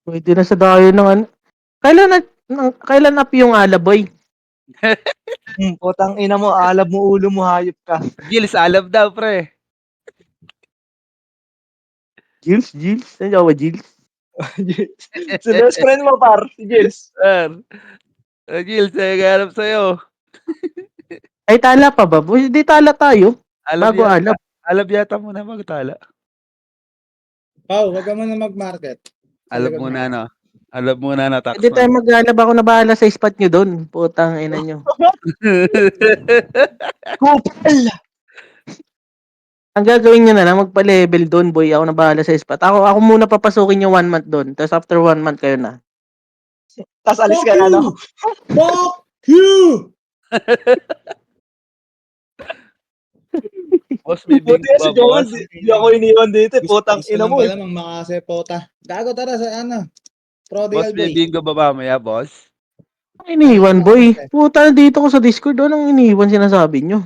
Pwede na sa dayo ng ano. Kailan up yung Alaboy? Putang ina mo, alab mo ulo mo, hayop ka. Gills, alab daw, pre. Gills? Nandiyan ba Gills? Si best friend mo, par, si Gilles. Gills, naghahanap sa'yo. Ay, tala pa ba? Boy, di tala tayo. Alab Bago yata. alab. Alab yata muna magtala. Pao, wag ka muna mag-market. Sa Alab likod muna, mo. no? Alab muna na, tax Hindi tayo na. mag-alab. Ako na bahala sa spot nyo doon. Putang ina nyo. Kupal! Ang gagawin nyo na lang, magpa-level doon, boy. Ako na bahala sa spot. Ako muna papasukin yung 1 month doon. Tapos after 1 month kayo na. Tas alis Fuck ka na, you! no? Fuck you! Boss, may Buti bingo nga ba, si Joel, boss? di ako iniwan dito, putang Gusto ina lang mo. pala mang makase pota. Gago, tara sa ano. Boss, Prodigal may boy. bingo ba mamaya, boss? Ang iniwan, boy. Puta, dito ko sa Discord. Anong iniwan sinasabi nyo?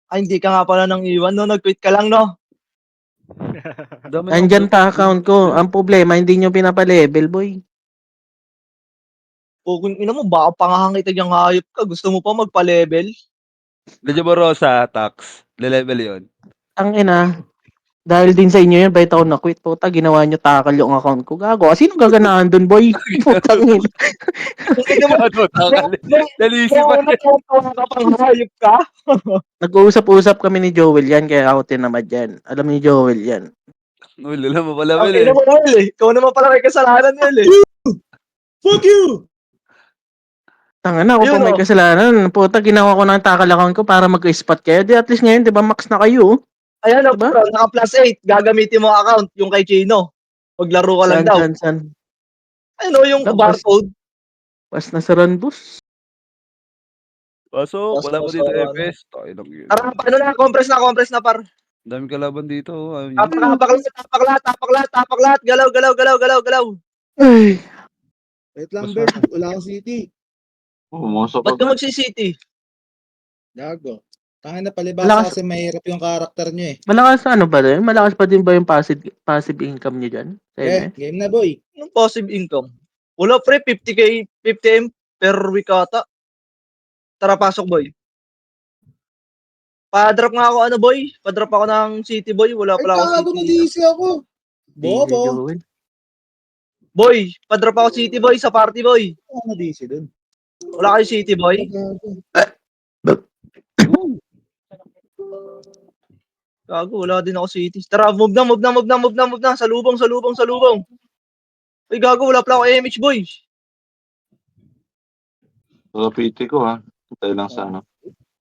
Ay, hindi ka nga pala nang iwan, no? Nag-quit ka lang, no? Dami ng Nandyan ta account ko. Ang problema, hindi nyo pinapa-level, boy. Kung ina mo, baka pangahangitag yung hayop ka. Gusto mo pa magpa-level? Medyo Rosa, tax. Le-level yun. Ang ina, dahil din sa inyo yan, bakit ako na-quit? Puta, ginawa nyo takal yung account ko. Gago. Sino gaganahan dun, boy? Putang ina. Kung ina mo, Ano, takal. Nalisi pa. natawa ka pang hayop ka? Nag-uusap-usap kami ni Joel yan, kaya ako tinamad yan. Alam ni Joel yan. Wala mo pala, Ang Will, ina eh. mo, Noel, eh. Ikaw naman pala may kasalanan, Noel, eh. Fuck you! Tanga na, ako Ayun, pa may oh. kasalanan. Puta, ginawa ko ng takal account ko para mag-spot kayo. Di at least ngayon, di ba, max na kayo. Ayan, oh, Diba? bro, naka +8. Gagamitin mo account, yung kay Chino. Maglaro ka lang daw. San. Ayun, oh, yung Labas. barcode. Pas na sa Ranbus. Pasok, wala pa dito, Ano. FS. Tayo lang yun. Tara, ano na, compress na, par. Dami kalaban dito, oh. Ayaw nyo. Tapak lahat. Galaw. Ay, Wait lang, Basta. Bert. Wala akong city. Pumusok Ba't ka agad. magsi-city? Gago. Tangin na palibasa malakas, kasi mahirap yung karakter nyo eh. malakas ano ba rin? Malakas pa din ba yung passive income niyo dyan? Sa MS? Game na boy. Anong passive income? Wala, pre, 50k, 50M per week ata. Tara, pasok, boy. Pa-drop nga ako, ano, boy? Pa-drop ako ng city, boy. Wala Ay, pala ako gago city na dito. DC ako. Di si Bobo. Joel. Boy, pa-drop ako city, boy, sa party, boy. Ano na DC dun? Wala kayo city, boy? Gago. Gago, wala din ako city. Tara, move na. Salubong. Uy, gago, wala pala ako MH, boy. Sa PT ko ha. Patay lang sa ano.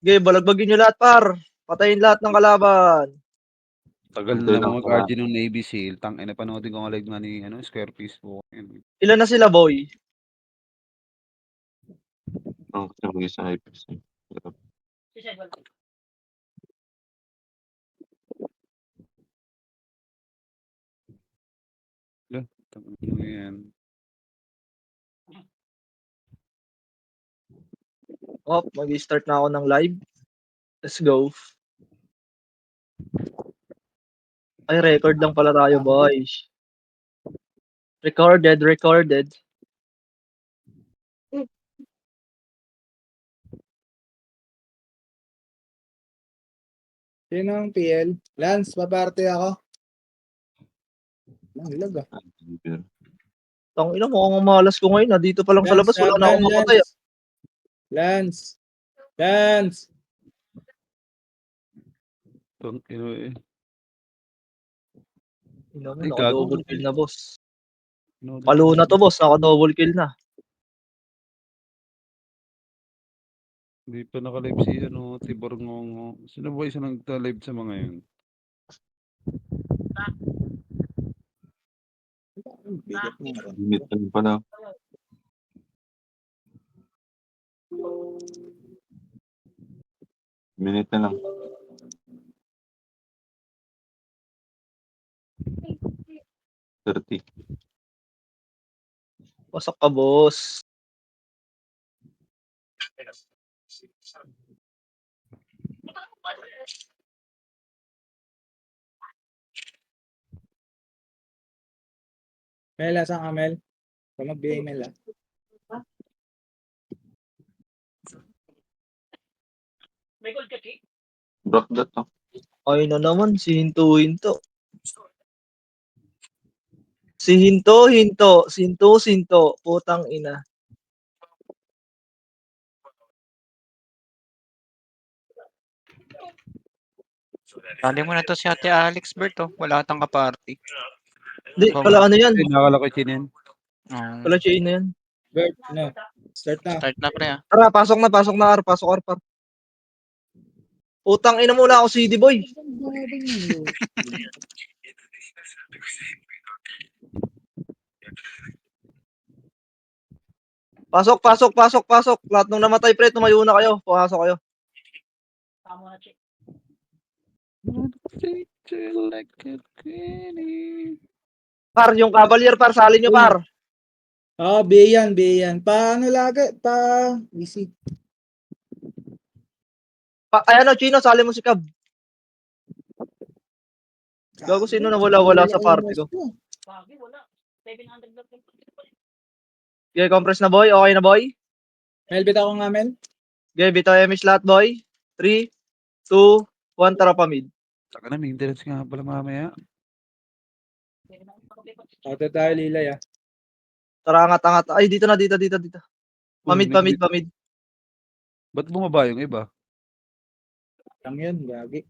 Okay, balagbagin nyo lahat, par. Patayin lahat ng kalaban. Tagal Patay na lang naman sa mag-RG ng Navy SEAL. Tang ina, panoodin ko nga live nga ni Square Piece po. Ilan na sila, boy? Ang mag-isa hypes. Ano yan? Oh, mag-start na ako ng live. Let's go. Ay, record lang pala tayo, boys. Recorded. Sino ang PL? Lance, paparte ako. Ang hilag ah. Tangina mo, ang malas ko ngayon. Dito pa lang sa labas, wala na akong mapatay. Lance. Tang ina eh. Ay, naka-double kill na, boss. No, Palo na to, boss. Naka-double kill na. Hindi pa naka-live si Tibor Ngongo. Sino ba isa nagta-live sa mga yun? Bigat mo ako. Limit na pala. Minute na lang. 30. Pasok ka, boss. Mel, saan ka, Mel? Kung mag-BML ah. Brock that, no? Ay na naman, si Hinto. Si Hinto. Putang ina. Dali mo na to si Ate Alex Bert, oh. Wala atang kaparty. Hindi, pala ano yan. Nakala ko chinin. Pala chain na yan. Bert, no. Start na. Start na pre, ah. Tara, pasok na, pasok par. Putang ina mo, wala ako CD boy. Pasok. Lahat ng namatay pre, tumayo na kayo. Pumasok kayo. Par, yung Cavalier par, salin nyo par. Ah, B yan. Paano lagi? Easy. Ay ano, Chino, salin mo si Cab. Gago, sino na wala sa party ko? Okay, compress na boy. Okay na boy? Melbit ako nga, Mel. Okay, bitaw emis lahat boy. 3, 2, 1, tara pa mid. Saka na, maintenance nga pala mamaya. Auto tayo, Lilay ah. Tara, angat. Ay, dito na. Pamid. Ba't bumaba yung iba? Lang yun, gagi.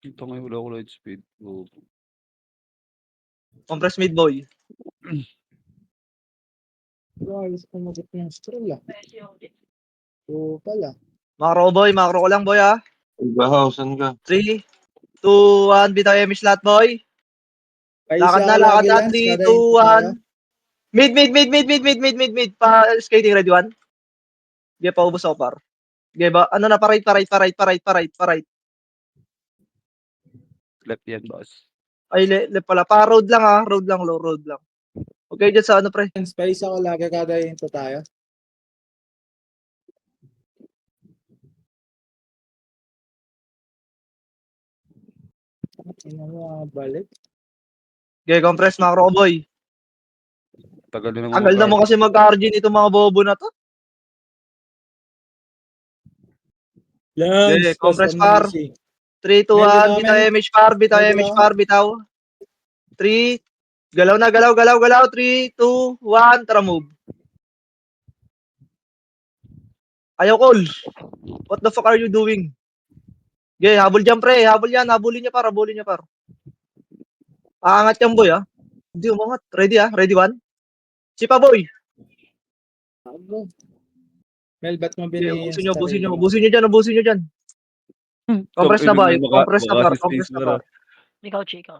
Ito ngayon wala ko light speed. Oh. Compress mid boy. Ayos ko magot ng stroll ah. Oo pala. Macro ko lang boy ha. Ibahaw, saan ka? 3, 2, 1, bitaw emis lahat boy. Lakad na. 3, 2, 1. Mid. Pa skating ready 1. Okay, paubos ako par. Okay ba? Ano na, pa right. Left yan, boss. Ay, left pala. Pa road lang ha. Road lang. Okay, dyan sa ano pre. Space ako lagi kada into tayo. Ina mo balik. Okay, compress macro ko boy. Tagal na naman. Tagal na mo kasi mag-RG nito mga bobo na to. Lance, compress custom par. easy. 3, 2, Mel, 1. Bitaw image par. Bitaw. 3. Galaw na. 3, 2, 1. Tara move. Ayaw call. What the fuck are you doing? Okay, habol dyan pre. Habulin niya par. Aangat yan boy ha. Hindi umangat. Ready ha. Ready 1. Sipa boy. Abo. Mel, ba't mo Okay, binigyan ubusin nyo dyan. Compress na ba? Compress na par. Ikaw, Chico.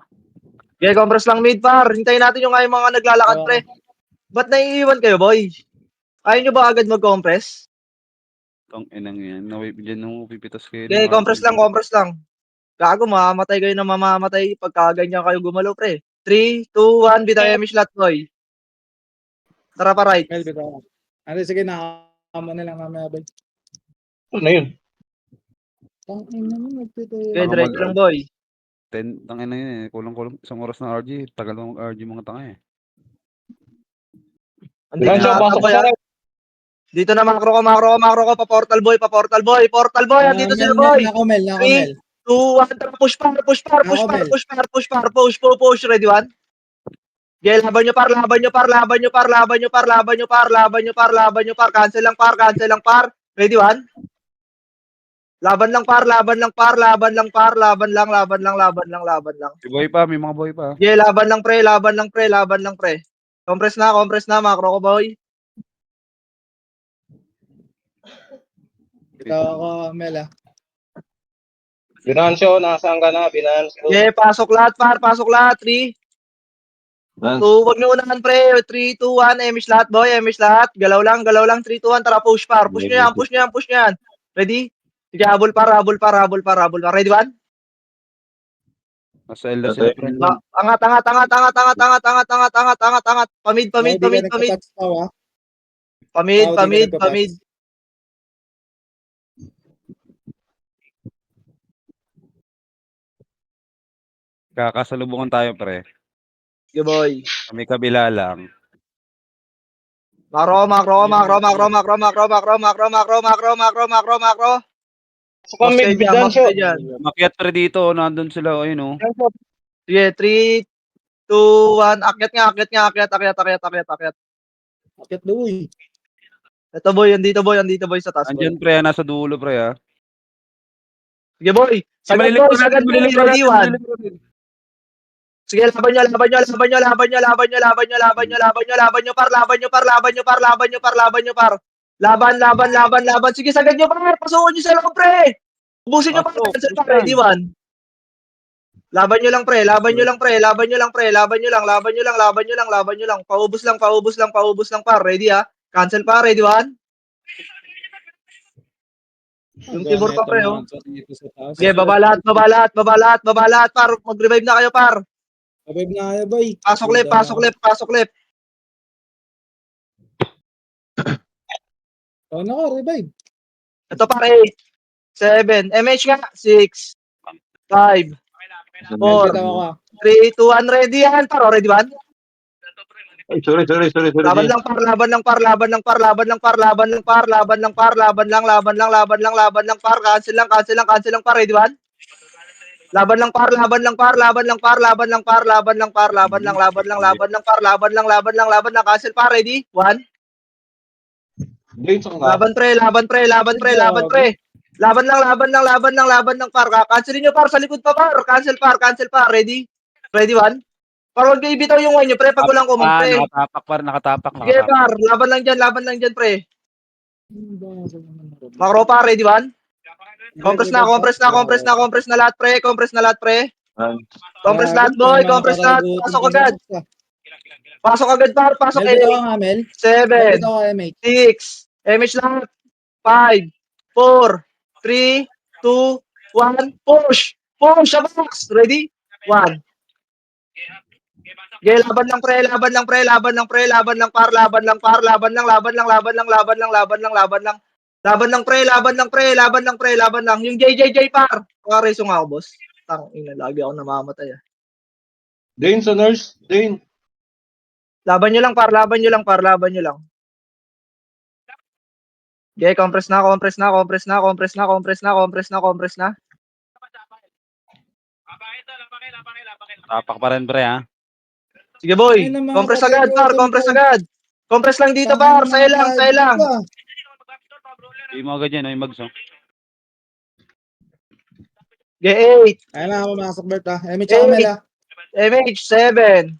Okay, compress lang mid par. Hintayin natin yung mga naglalakad pre. Ba't naiiwan kayo boy? Ayaw nyo ba agad mag-compress? Tong inang yan. Nawip dyan nung pipitas kayo. Okay, compress lang. Gago, mamamatay kayo na mamamatay pagka ganyan kayo gumalaw pre. 3, 2, 1, bitaw emish lahat boy. Tara pa right. Mel, bitaw. Ano, sige, nakakama na lang mamaya ba? Ano yun? Ina mo, nagtitayo. Okay, diretso lang boy. Tangin na yun eh. Kulang-kulang. Isang oras na RG. Tagal na mag-RG mga tanga eh. Andito na ata boy ha. Dito na macro ko pa portal boy. Andito sila boy. Nako, Mel. 3, 2, 1, tara push par. Push. Ready 1. Okay, laban nyo par. Cancel lang par. Ready 1. Laban lang par. Laban lang. Si boy pa. May mga boy pa. Okay, laban lang pre. Compress na, macro ko boy. Bitaw ako, Mel ah. Binancio, nasaan ka na? Binancio. Okay, pasok lahat par. 3, Lance, 2, wag nyo unahan pre. 3, 2, 1, emish lahat boy. Galaw lang. 3, 2, 1, tara push par. Push nyo yan. Ready? Sige, habol par. Ready 1? Nasa L na sila pre. Angat. Pamid. Hindi ka nagtatouch pa ah. Pamid. Kakasalubungan tayo pre. Sige, boy. Kami kabila lang. Makro, makro, makro, makro, makro, makro, makro, makro, makro, makro, makro, makro, makro. Sa pamid, Mas bidan kayo so. dyan. Makiat pre dito, nandun sila, ayun oh. Sige, 3, 2, 1. Akyat nga, akyat nga, akyat, akyat, akyat, akyat, akyat. Akit daw eh. Ito boy, andito boy sa taas boy. Andyan pre, nasa dulo pre ha. Sige boy. Sagad Malilit boy, pa natin, sagad boy. malilit pa Ready, natin, one. malilit pa natin. Sige, laban nyo, laban nyo, laban nyo, laban nyo, laban nyo, laban nyo, laban nyo, laban nyo, laban nyo, par, laban nyo, par, laban nyo, par, laban nyo, par, laban nyo, par. Laban, laban, laban, laban. Sige, sagad nyo, par. Pasukin nyo sa loob, pre. Ubusin nyo, par. Pasok, Cancel, par. push Ready, one. Laban nyo lang, pre. Laban nyo lang, pre. Laban nyo lang, pre. Laban nyo lang, laban nyo lang, laban nyo lang, laban nyo lang. Paubos lang, paubos lang, paubos lang, par. Ready, ha? Cancel, par. Ready, one. Yung Tibor pa, pre, oh. Sige, baba lahat, baba lahat, baba lahat, baba lahat, par. Mag-revive na kayo, par. Revive na kayo, boy. Pasok left, pasok left, pasok left. Oh, nako, revive. Ito, par, 8, 7, MH nga, 6, 5, 4, Bitaw ako. 3, 2, 1, ready yan, par. Ready, one? Ay, sorry. Laban lang, par, laban lang, par, laban lang, par, laban lang, par, laban lang, par, laban lang, par, laban lang, laban lang, laban lang, laban lang, par, cancel lang, cancel lang, cancel lang, par, ready, one? Laban lang, par, laban lang, par, laban lang, par, laban lang, par, laban lang, par, laban lang, laban lang, laban lang, par, laban lang, laban lang, laban lang, cancel, par, ready, one? Dane, saan ka? Laban, pre, laban, pre, laban, pre, laban, pre. Laban lang, laban lang, laban lang, laban lang, par. Cancelin nyo, par, sa likod pa, par. Cancel, par. Ready? Ready, one? Par, huwag kayo ibitaw yung wine nyo, pre, pag walang kumang, pre. Nakatapak par, nakatapak, Sige, nakatapak. par, laban lang dyan, pre. Makro, par, ready, one? Compress na lahat, pre. Compress na lahat, pre. Compress lahat, boy. Compress lahat. Pasok agad. Pasok agad, par. Pasok, Mel, bitaw ka nga, Mel. 7, Bitaw ka, MH. 6, MH lahat. 5, 4, 3, 2, 1, push! Push! Sa box! Ready? 1. Okay, laban lang, pre, laban lang, pre, laban lang, pre, laban lang, par, laban lang, par, laban lang, laban lang, laban lang, laban lang, laban lang, laban lang. Laban lang, pre, laban lang, pre, laban lang, pre, laban lang. Yung JJJ, par. Pakareso nga ako, boss. Tangina, lagi ako namamatay, ah. Dane sa nurse. Dane. Laban nyo lang, par, laban nyo lang, par, laban nyo lang. Okay, compress na. Tapak pa rin pre ha. Sige, boy. Ay, ng mga Compress patay agad, ko, par, tol, compress ko. agad. Compress lang dito, par. Saya lang. Hindi mo agad yan, yung magso. Okay, 8. Ayun na, pumasok, Bert, ah. MH ako, Mel, ah. MH, 7,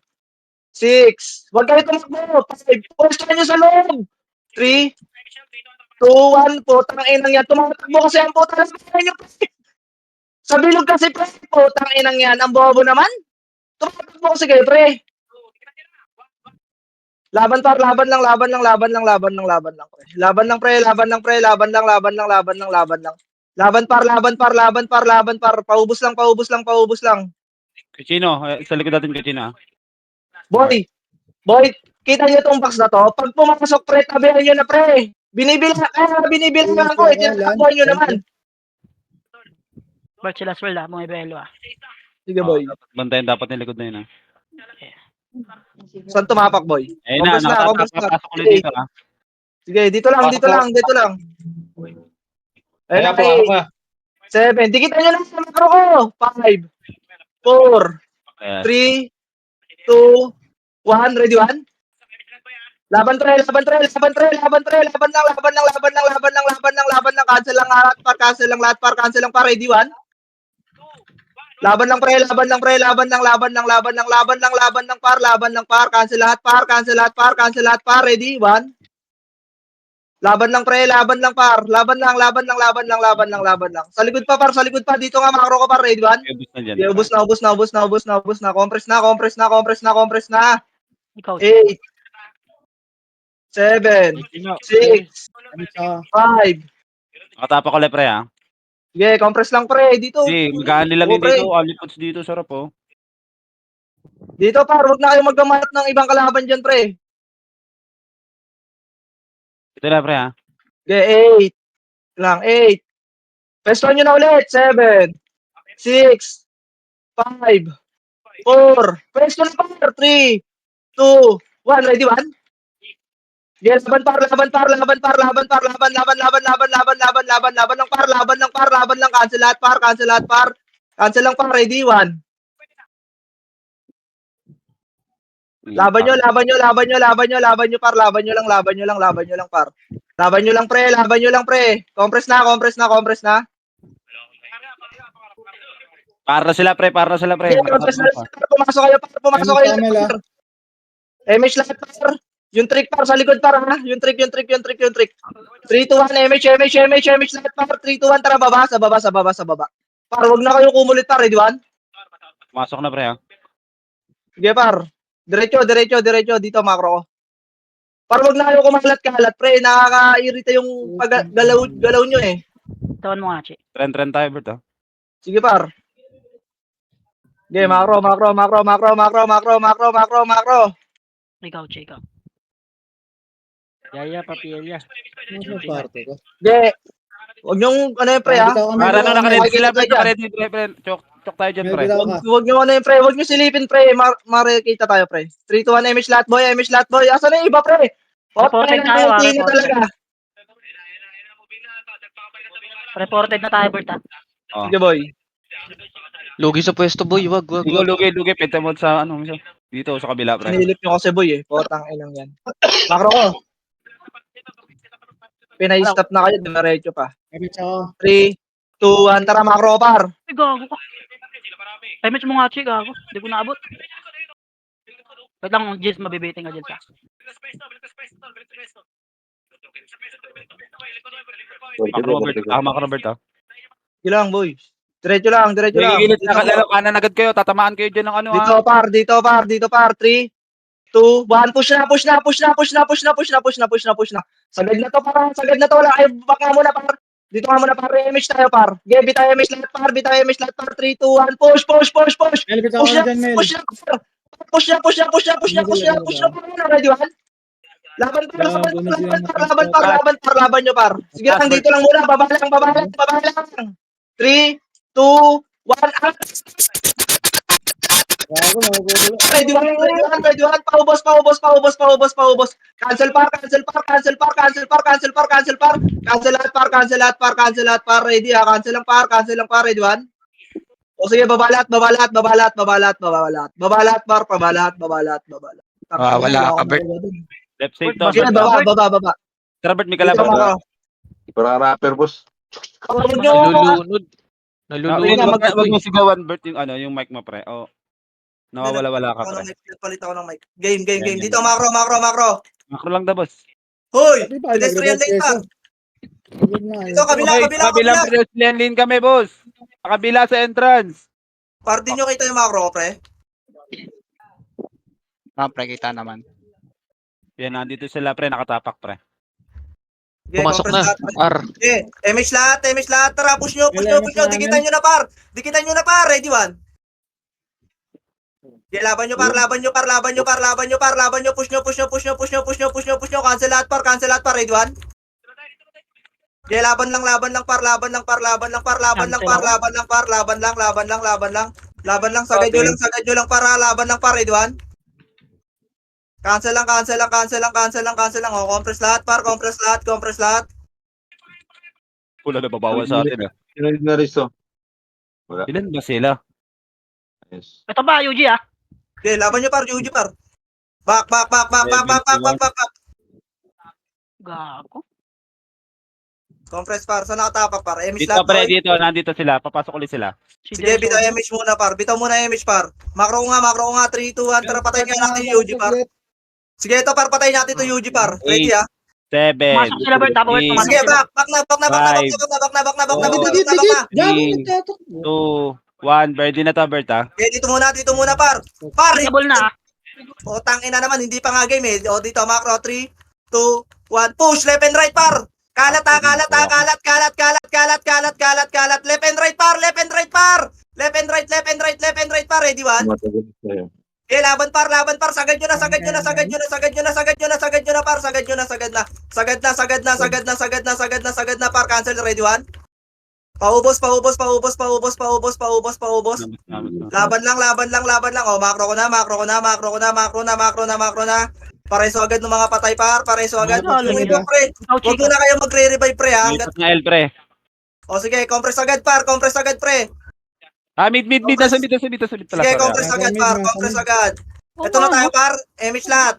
6. Huwag kayo tumakbo. 5. Push nyo sa loob. 3, 2, 1. Putang inang yan. Tumakbo kasi ang putang inang yan. Sa bilog kasi, pre. Putang inang yan. Ang bobo naman. Tumakbo kasi kayo, pre. Laban, par. Laban lang, pre. Laban lang, pre. Laban lang. Laban, par. Paubos lang. Kachino, sa likod natin Kachino ha. Boy, kita niyo tong box na to? Pag pumasok, pre, tabihan niyo na, pre. Binibilang ko, tinatakbo niyo naman. Bart sila swelda, mga ibelo ah. Sige, boy. Bantayan dapat yung likod na yun ha. Saan tumapak, boy? Ayun na, Compress na. nakatapak ulit dito ha. Sige, dito lang. Ayun na, Pasok ka. 7. Dikitan niyo lang sa macro ko. 5, 4, Ayan. 3, 2, 1. Ready, 1? Laban lang. Cancel lang lahat, par. Ready, 1? Laban lang, par. Cancel lahat, par. Ready, 1? Laban lang, par. Laban lang. Sa likod pa. Dito nga, macro ko, par. Ready, 1? Ubus na dyan. Yeah, ubos na. Compress na. Ikaw, 8, 7, 6, MH ako. 5. Nakatapak ulit pre ha. Sige, compress lang, pre. Dito. Hindi, magaan lang Oo, yun pre. dito. Alipots dito, sarap oh. Dito, par. Huwag na kayo magkamanap ng ibang kalaban dyan, pre. Ito na pre ha. Sige, 8 lang. 8. Pesto nyo na ulit. 7, 6, 5, 4. Pwesto na par. 3, 2, 1. Ready, 1? Yes, laban par, laban par, laban par, laban par, laban, laban, laban, laban, laban, laban, laban, laban lang par, laban lang par, laban lang, cancel lahat par, cancel lahat par. Cancel lang par, ready, 1. Laban nyo, laban nyo, laban nyo, laban nyo, laban nyo par, laban nyo lang, laban nyo lang, laban nyo lang par. Laban nyo lang pre, laban nyo lang pre. Compress na, compress na, compress na. Para sila pre, para sila pre. Okay, compress na lang, par, pumasok kayo par, pumasok kayo par. MH lahat par. Yung trick par sa likod par ha. Yung trick, yung trick, yung trick, yung trick. 3, 2, 1, MH, MH, MH, MH lahat par. 3, 2, 1, tara baba, sa baba, sa baba, sa baba. Par, wag na kayo kumulit par, ready, 1? Pumasok na pre ha. Sige par. Diretso, diretso, diretso. Dito makro ko. Par, wag na kayo kumalat-kalat pre. Nakaka-irita yung galaw nyo eh. Tawan mo nga, Chi. Trend tayo Bert ha. Sige par. Sige, makro, makro, makro, makro, makro, makro, makro, makro, makro. Ikaw, Chi, ikaw. Yaya, papilya. Ano sa parte ko? Sige. Wag nyong ano yung pre ha. Para ano naka-ready sila pre, Makikita tayo naka-ready pre. Chok tayo dyan pre. Wag nyo ano yung pre. Wag nyo silipin pre. Makikita tayo pre. 3, 2, 1, MH lahat boy. MH lahat boy. Asan na yung iba pre? Reported tayo, Hindi na reported. talaga. Reported na tayo, Bert, ha? Oh. Sige boy. Lugi sa pwesto, boy. Wag. Lugi. Penta mo sa ano. Dito sa kabila pre. Sinilip nyo kasi boy eh. Potang inang yan. Makro ko. Pinay-stop na kayo. Diretso pa. 3, 2, 1. Tara makro par. Ay, gago ka. MH mo nga, Chi, gago. Hindi ko naabot. Wait lang, Jess, mabibiting ka, Jess, ha? Makro Bert ha. Sige lang boy. Diretso lang. Diretso lang. Gigilid na kalalo, kanan agad kayo. Tatamaan kayo dyan ng ano Dito ha. par. Dito par. Dito par. 3, 2, 1. Push na. Push na. Push na. Push na. Push na. Push na. Push na. Push na. Push na. Sagad na to par. Sagad na to. Wala kayo. Baka muna par. Dito ka muna par. Image tayo par. Gabi tayo image lahat par. Bitayo image lahat par. 3, 2, 1. Push. Push. Push. Push. Push na. Push na. Push na. Push na. Push na. Push na. Push na. Push na. Push na. Ready, one? Laban par. Laban nyo par. Sige lang. Dito lang muna. Baba lang. 3, 2, 1. Ready, one. Paubos. Cancel par. Cancel lahat par. Ready ha. Cancel lang par. Ready, one. O sige, baba lahat. Baba lahat par. Wala ka, Bert. Left side to. Sige, baba. Tara Bert, may Dito kalaban. ako. Para rapper, boss. Nalulunod. Wag mo sigawan Bert yung ano, yung mic mo pre. Oh. Nawawala ka pre. Palit ako ng mic. Game. Dito, makro. Makro lang da boss. Hoy! Pedestrian lane pa. Dito, kabila. Kabilang pedestrian lane kami boss. Kabila sa entrance. Par din nyo kita yung makro, pre. Pre, kita naman. Yan, nandito sila pre, nakatapak pre. Okay, Pumasok na. compress lahat. R. Okay, MH lahat. Tara, push nyo. Dikitan nyo na, par. Ready, one. Okay, laban nyo, par. Push nyo. Cancel lahat, par. Ready, one. Okay, laban lang, par. Laban lang. Sagad nyo lang, para laban lang, par. Ready, one. Cancel lang. Oh, compress lahat. Wala na babawas sa atin. Sinunod na rin to. Wala. Ilan ba sila? Yes. Ito ba, UG, ha? Okay, laban nyo, par. Yuji, par. Back. Gago. Compress, par. Saan nakatapak, par? MH Dito lahat, pre, boy. dito, nandito sila. Papasok ulit sila. Sige, bitaw MH muna, par. Bitaw muna MH, par. Makro ko nga. 3, 2, 1. Tara, patayin nga natin yung Yuji, par. Sige, ito, par. Patayin natin ito Yuji, par. Ready, ha? 7. Pumasok sila, Bert, tapos Eight. pumasok Sige, sila. back na. 2, 1. Ready na to, Bert ha? Okay, dito muna, par. Par, Double na, ha? o, tangina naman, hindi pa nga game eh. O, dito, macro, 3, 2, 1. Push, left and right, par. Kalat. Left and right, par. Ready, one. Matagal sa'yo. Okay, laban par. Sagad nyo na, par. Sagad na, par. Cancel, ready, one. Paubos. Namas. Laban lang. Oh, makro ko na. Pareso agad ng mga patay par. Pareso agad. Ano, Yung alam iba, niya? pre. Ikaw, Huwag Chika. muna kayo magre-revive, pre, ha? May na L, pre. O, sige, compress agad, par. Pre. Ah, mid. Nasa mid pala. Sige, Sorry, compress Nasa agad, mid, par. nasa Compress mid. agad. Oo, Ito na tayo, ano? par. Image lahat.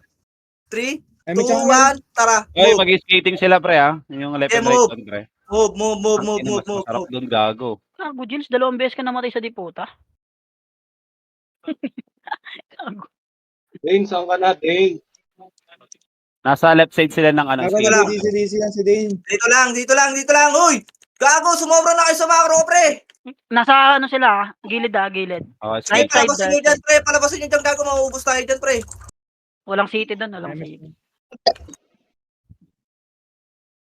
3, 2, Image ako, man. 1, tara. Oy, Move. mag-skating sila, pre, ha? Yung left Okay, and right move. doon, pre. Move. Ang ina, mas masarap doon, gago. Gago, Jins, 2 beses ka namatay sa Diputa. Gago. Dane, saan ka na, Dane? Nasa left side sila ng ano, Gago, lang. skating. DC yan si Dane. Dito lang. Uy! Gago, sumobra na kayo sa macro, pre. Nasa ano sila, gilid. Oh, Ay, Right side, palabasin nyo dyan, pre. Palabasin nyo dyan, gago. Mauubos tayo dyan, pre. Walang city doon, walang Image. city.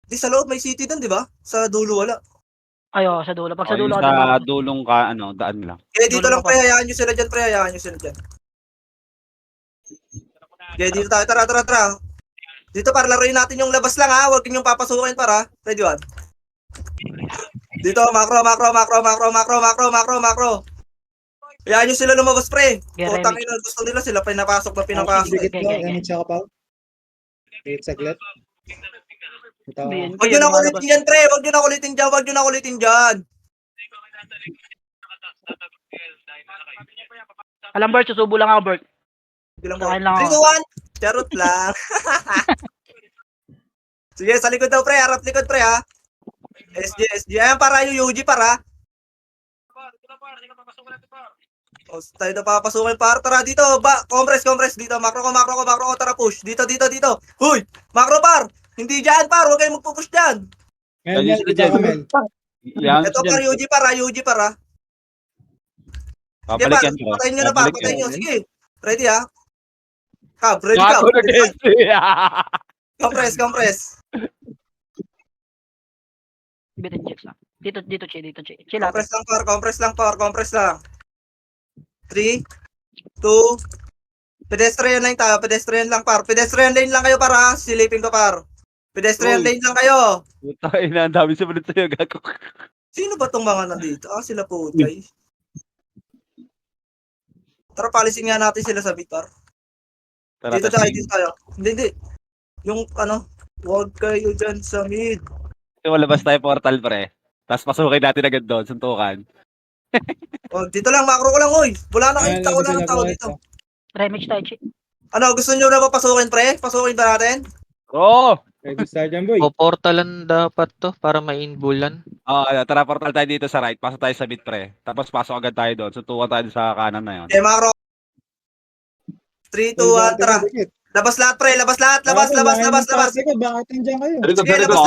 Di sa loob may city dun, di ba? Sa dulo wala. Ayo, sa dulo. Pag sa Yung dulo, sa dulong ka, daan lang. Eh, dito Dulo lang, ka pa. pre. Hayaan nyo sila dyan, pre. Okay, dito tayo. Tara. Dito, para laruin natin yung labas lang, ha. Huwag yung papasukin, para. Ready, one. Dito, macro. Hayaan nyo sila lumabas, pre. Yeah, Putang remix. ina, gusto nila sila pinapasok. Dikit ko, Okay. image ako pa. Wait, saglit. Ito ako. BNK, Huwag nyo na lumalabas. kulitin dyan, pre. Huwag nyo na kulitin dyan. Alam, Bert, susubo lang ako, Bert. Bilang Sa mo. akin lang 3, ako. 2, 1. Charot lang. Sige, sa likod daw, pre. Harap likod, pre, ha. SG. Ayan, para yung UG, para. O, tayo na papasukin, para. Tara, dito. Compress. Dito, macro ko. Tara, push. Dito. Huy! Macro, par. Hindi dyan, par. Huwag kayong magpupush dyan. Mel, Ayun sila dito ako, dyan. Mel. Yan, Ito, par. UG, para. Sige, Babalik par. yan, pre. Patayin nyo na, par. Babalik Patayin yan. nyo. Sige. Ready, ha. Cab, ready, Gago cab. na Kenzie. Compress. Bitin chicks lang. Dito, Che. Che lang. Compress lang. 3, 2, pedestrian lane tayo. Pedestrian lang, par. Pedestrian lane lang kayo, para. Silipin ko, par. Pedestrian Uy. lane lang kayo. Puta, ina, ang dami sumunod sa'yo, gago. Sino ba tong mga nandito? Sila po, guys. Tara, palisin nga natin sila sa bit, par. Tara, Dito testing. tayo. Hindi. Yung, huwag kayo dyan sa mid. Walabas tayo portal, pre. Tapos pasukin natin agad doon, suntukan. Dito lang, macro ko lang, uy. Wala na Mel, kayong sila tao po dito. ito. Remix tayo, Che. Gusto nyo na ba pasukin, pre? Pasukin ba natin? Oo! Ready start dyan, boy. Portalan dapat to para ma-inbulan. Tara, portal tayo dito sa right. Pasok tayo sa mid, pre. Tapos pasok agad tayo doon. Suntukan tayo sa kanan na yun. Okay, macro. 3, 2, 1, tara. Labas lahat, pre. Labas. Bakit nandiyan kayo? Sige, labas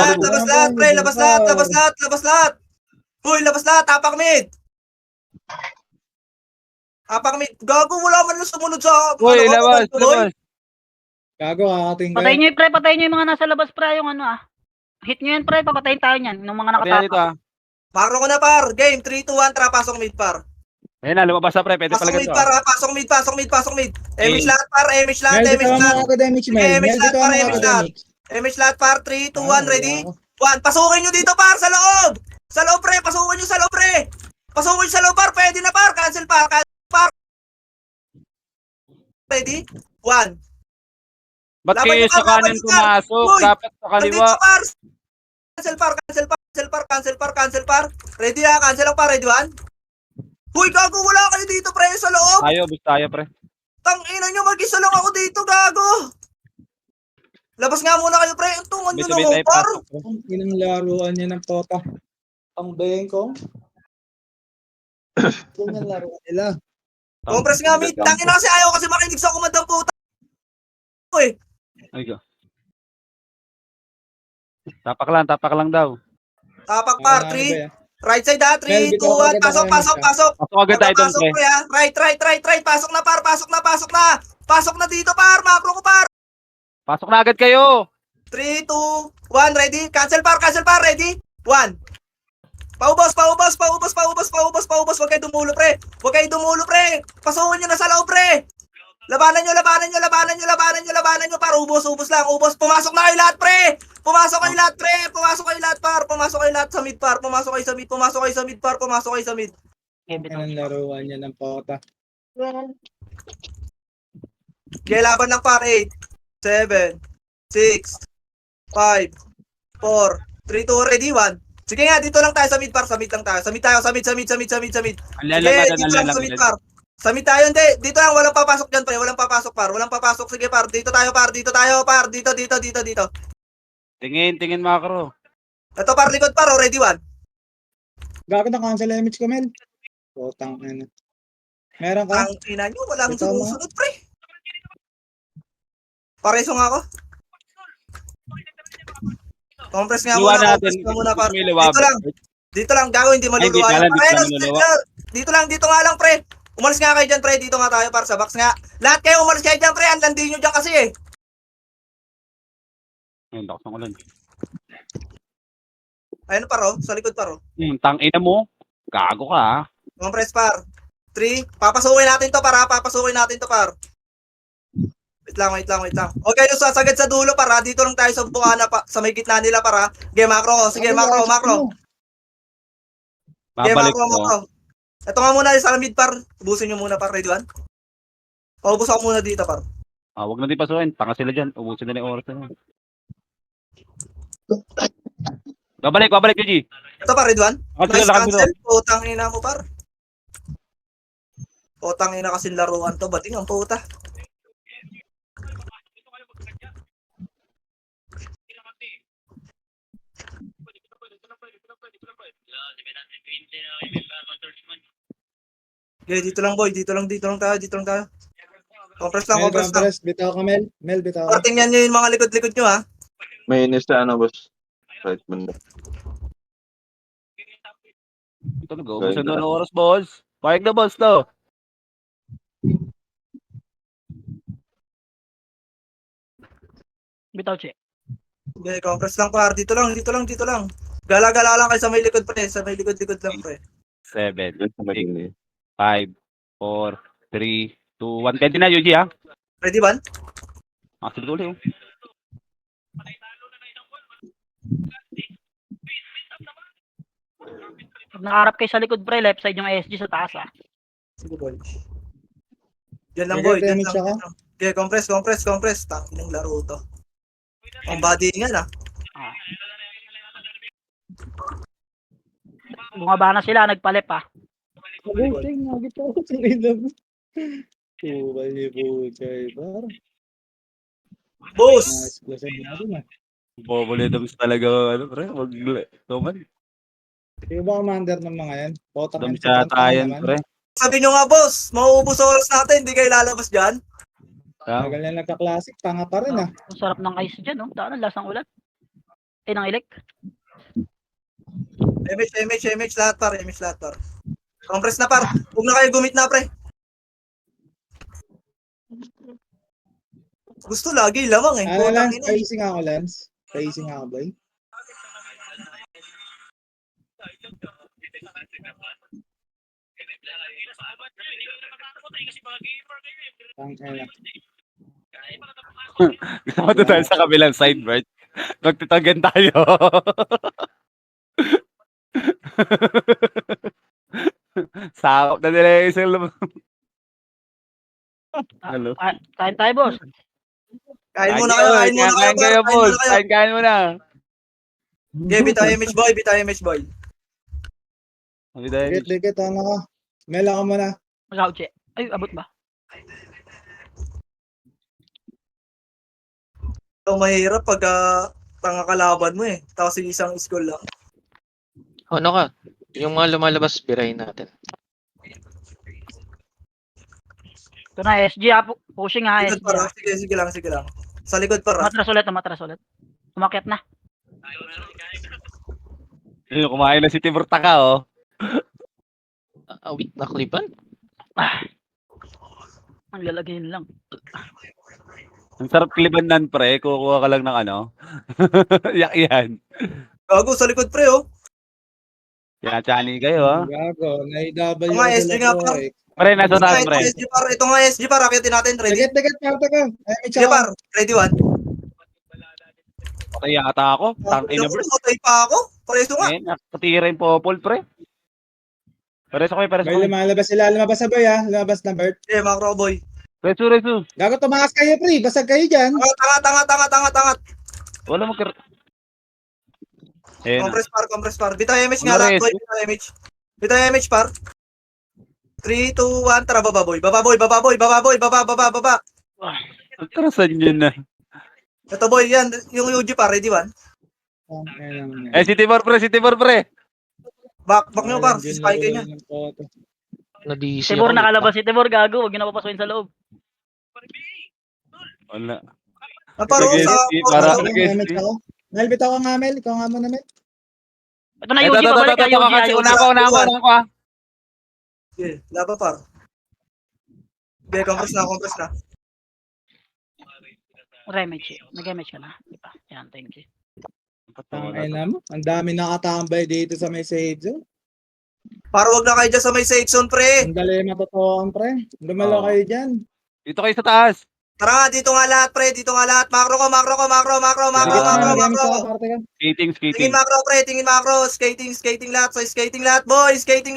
lahat, pre. Labas lahat. Uy, labas lahat. Tapak mid. Gago, wala man lang sumunod sa... Uy, labas! Gago, kakating kayo. Patayin nyo, pre. Patayin nyo yung mga nasa labas, pre. Yung hit nyo yan, pre. Papatayin tayo niyan. Yung mga Pati na dito, nakatapak. Macro ko na, par. Game, 3, 2, 1, tara. Pasok mid, par. Ayun na, lumabas na, pre. Pwede pala Pasok mid, ganito. par. Pasok mid. Image lahat, par. Image Mel, dito ako lahat. makakadamage, Mel. Sige, Mel, image dito ako lahat, para image makakadamage. Image lahat, par. 3, 2, 1, ready? 1. Pasukin nyo dito, par. Sa loob, pre. Pasukin nyo sa loob, pre. Pasukin nyo sa loob, par. Pwede na, par. Cancel, par. Ready? 1. Ba't Laban kayo nyo, sa par, laban kanan nyo, par. pumasok? Uy! Dapat sa kaliwa. Nandito, par. Cancel, par. Ready, ha? Cancel lang, par. Ready, 1. Uy, gago, wala kayo dito, pre, sa loob. Bus tayo, pre. Tangina nyo, mag-isa lang ako dito, gago. Labas nga muna kayo, pre. Ang tungan nyo Sabay-sabay naman, tayo par. pasok. Ilang laruan niya ng tota. Ang bengkong. Ganyan laruan nila. Compress nga, mid. Tangina kasi ayaw kasi makinig sa kumandang puta. Uy, Ay, go. Tapak lang daw. tapak, par. 3. Right side, ha? 3, 2, 1. Bitaw agad Pasok. Pasok agad tayo doon, Pasok, pre. pre, ha? Right. Pasok na, par. Pasok na dito, par. Macro ko, par. Pasok na agad kayo. 3, 2, 1. Ready? Cancel, par. Ready? 1. Paubos. Huwag kayo dumulo, pre. Pasukin nyo na sa loob, pre. Labanan nyo, par. Ubos lang. Pumasok na kayo lahat, pre. Pumasok kayo lahat, pre! Pumasok kayo lahat, par! Pumasok kayo lahat sa mid, par! Pumasok kayo sa mid, pumasok kayo sa mid, par! Pumasok kayo sa mid. Okay, bitaw. Ang laruan niya ng pota. Okay, laban lang, par. 8, 7, 6, 5, 4, 3, 2, ready, 1. Sige nga, dito lang tayo sa mid, par. Sa mid lang tayo. Sa mid tayo, sa mid. Ang Sige, dito lang sa mid, par. Sa mid tayo, hindi. Dito lang, walang papasok dyan, pre. Walang papasok, par. Walang papasok. Sige, par. Dito tayo, par. Dito tayo, par. Dito. Tingin macro. Ito, par. Likod, par. Ready, 1. Gago na cancel image ko, Mel. Potang ina. Meron ka? Ang ina nyo, walang Ito, ma. sumusunod, pre. Pareso nga ako. Compress nga Luwa muna, natin. compress nga muna, par. May liwa. Dito lang, gago, hindi maluluwa. Ay, hindi Ayun, maluluwa. dito nga lang, pre. Umalis nga kayo dyan, pre. Dito nga tayo, par, sa box nga. Lahat kayo umalis kayo dyan, pre. Ang landi nyo dyan kasi, eh. Ayun, lakas ng ulan. Ayun, par, oh. Sa likod, par, oh. Tangina mo. Gago ka, ha? Compress, par. 3. Papasukin natin to, par, ha. Papasukin natin to, par. Wait lang. Okay, yung sasagad sa dulo, par, ha. Dito lang tayo sa bukana, pa. Sa may gitna nila, par, ha. Sige, macro. Sige, macro. Sige, Babalik macro. ko. Ito nga muna sa mid, par. Ubusin nyo muna, par. Ready, 1. Paubos ako muna dito, par. Huwag na din pasukin. Tanga sila dyan. Ubusin na yung oras na. Babalik, Yuji. Ito, par. Ready, 1. Cancel, Nice cancel. cancel. Putang ina mo, par. Putang ina kasi laruan to. Bating ang puta. Okay, dito lang, boy. Dito lang tayo. Compress lang. Compress. Bitaw ka, Mel. Mel, bitaw ka. Tingnan nyo yung mga likod-likod nyo, ha. May inis na boss. Right banda. Ito nag-uubusan na ng oras, boss. Payag na, boss, to. Bitaw, che. Okay, compress lang, par. Dito lang. Gala-gala lang kayo sa may likod, pre. Sa may likod-likod lang, pre. 7, Sa maging 5, 4, 3, 2, 1. Pwede na, Yuji, ha? Ready, 1? Sige ulit, oh. Pag nakaharap kayo sa likod, pre, left side yung SG sa taas, ah. Sige, boy. Diyan lang, Sige, boy. Diyan damage ako. lang. Okay, compress. Tangin ng laro to. Ang body nga, na. Bumaba na sila, nagpalip, ah. Mabuting, nagitaw ko sa rhythm. Tukal niyo po, Chay, par. Boss! Nice, lasing natin, ah. Boboledams talaga, pre. Tuman. Yung ba commander ng mga yan? Potang Dami ina, sa tayan, naman. pre. Sabi nyo nga, boss, mauubos oras natin, hindi kayo lalabas dyan. Tagal na nagka-classic, tanga pa rin, ah. Ang sarap ng ice dyan, oh. Daan, lasang ulan. Ng elek. MH lahat, par. Compress na, par. Huwag na kayo gumit na, pre. Gusto lagi lamang, eh. Ano, Putang Lance? ina, eh. Pacing ako, Lance. Pacing ako, boy. Tangina. Gusto mo tayo sa kabilang side, right? Magtitagan tayo. Sakop na nila yung isang Hello? Kain tayo, boss. Kain muna kayo, Kain kayo, boss. Kain muna. Okay, bitaw image boy. Sabi tayo. Dikit, ano ka? Mela ka muna. Mag-out, che. Ay, abot ba? So, mahirap pag tanga kalaban mo, eh. Tapos yung isang school lang. Ano ka? Yung mga lumalabas, birahin natin. Ito na, SG, ah. Pushing, ha, Likod, SG. par. ah. Sige lang. Sa likod, par. Matras ulit. Umakyat na. Yung kumain na si Timur Taka, oh. Awit na klipan? Ang lalagyan lang. Ang sarap kliban nan, pre. Kukuha ka lang ng ano. Yak yan. Gago, sa likod, pre, oh. Kaya chani kayo, ha. Gago, na-double Mga SG nga, par. Pre, nasa taas, pre. Ito nga SG, par. Akitin natin, ready? Dikit, parte ko. Ay, may Sige, tsaka. par. Ready, 1. Patay yata ako. Tangin na, bro. Matay pa ako. Pareso nga. Eh, nakatira yung popol, pre. Pares ako, pares Boy, ako. lumalabas sila. Lumabas na boy ha. Lumabas na Bert. Eh, macro boy. Resu. Gago, tumakas kayo pre. Basag kayo dyan. Tangat. Wala magkar... Eh, na. Compress par. Bitaw image nga Wala lahat, res. boy. Bitaw image par. 3, 2, 1, tara, baba, boy. Baba. Atrasan yun na. Ito, boy, yan. Yung UG par, ready, one. Eh, si Timor, pre. Back nyo, par. Spike niya. Na-DC Tibor ako. nakalabas si Tibor, gago. Huwag niyo na papasukin sa loob. Wala. Paro Sige, sa... sige, para- Mel, bitaw ka nga Mel. Ikaw nga muna Mel. Ito na, UG, pabalik ka, UG. Una ko. Okay, laba, par. Okay, compress na. Remage. Nag-remage ka na. Diba? Yan, thank you. Tangay na mo. Ang dami nakatambay dito sa may safe zone. Para wag na kayo dyan sa may safe zone, pre. Ang dali matotoon pre. Lumalo kayo dyan. Dito kayo sa taas. Tara nga, dito nga lahat, pre. Macro ko. Skating. Tingin macro, pre. Skating lahat. So, skating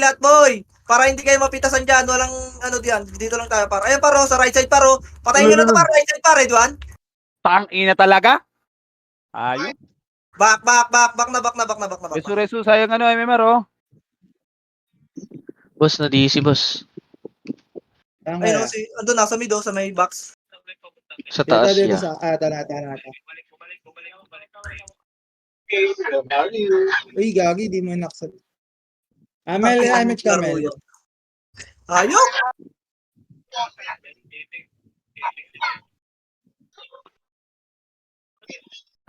lahat, boy. Para hindi kayo mapitasan dyan. Walang, diyan. Dito lang tayo, par. Ayan, paro. Sa right side, paro. Patayin nyo na to, par. Right side, par. Edwan. Tangina talaga. Ayun. Back na. Resu, sayang MMR, oh. Boss, na-DC, boss. Ayun, ando nasa mid, sa may box. Sa taas Dito niya. sa... Tara. Uy, gagi. Di mo nakasal. Mel, image ka Mel. Ayok!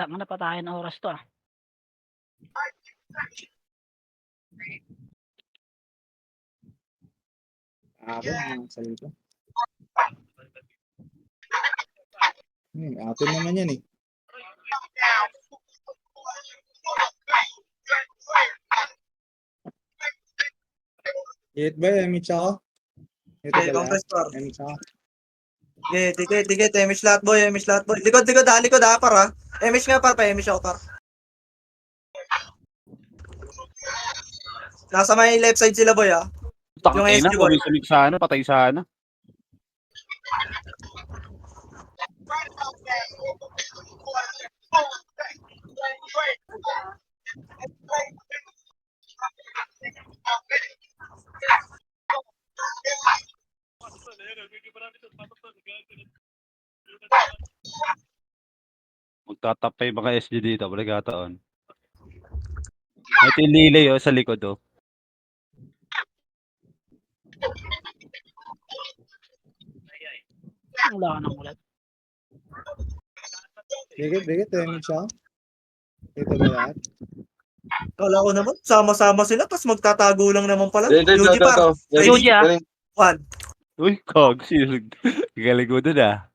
Tama na patayin na oras to, ah. Nakasal ko. Atin naman yan eh. Hit ba yung image ako? Ito Okay, ba compress par. image ako? Ticket. Image lahat, boy. Likod, para. Image nga, par. Pa-image ako, par. Nasa may left side sila, boy, ah. Yung Tangina, SG boy. kumisumik sana, patay sana. Magtatap pa yung mga SG dito, pagkataon. Ito yung lilay, oh, sa likod, oh. Wala ka nang ulat. Dikit, image ako. Ito ba lahat? Kala ko naman, sama-sama sila, tapos magtatago lang naman pala. Dito. UG, par. UG, ah. One. Uy, Kog, galing mo dun, ah.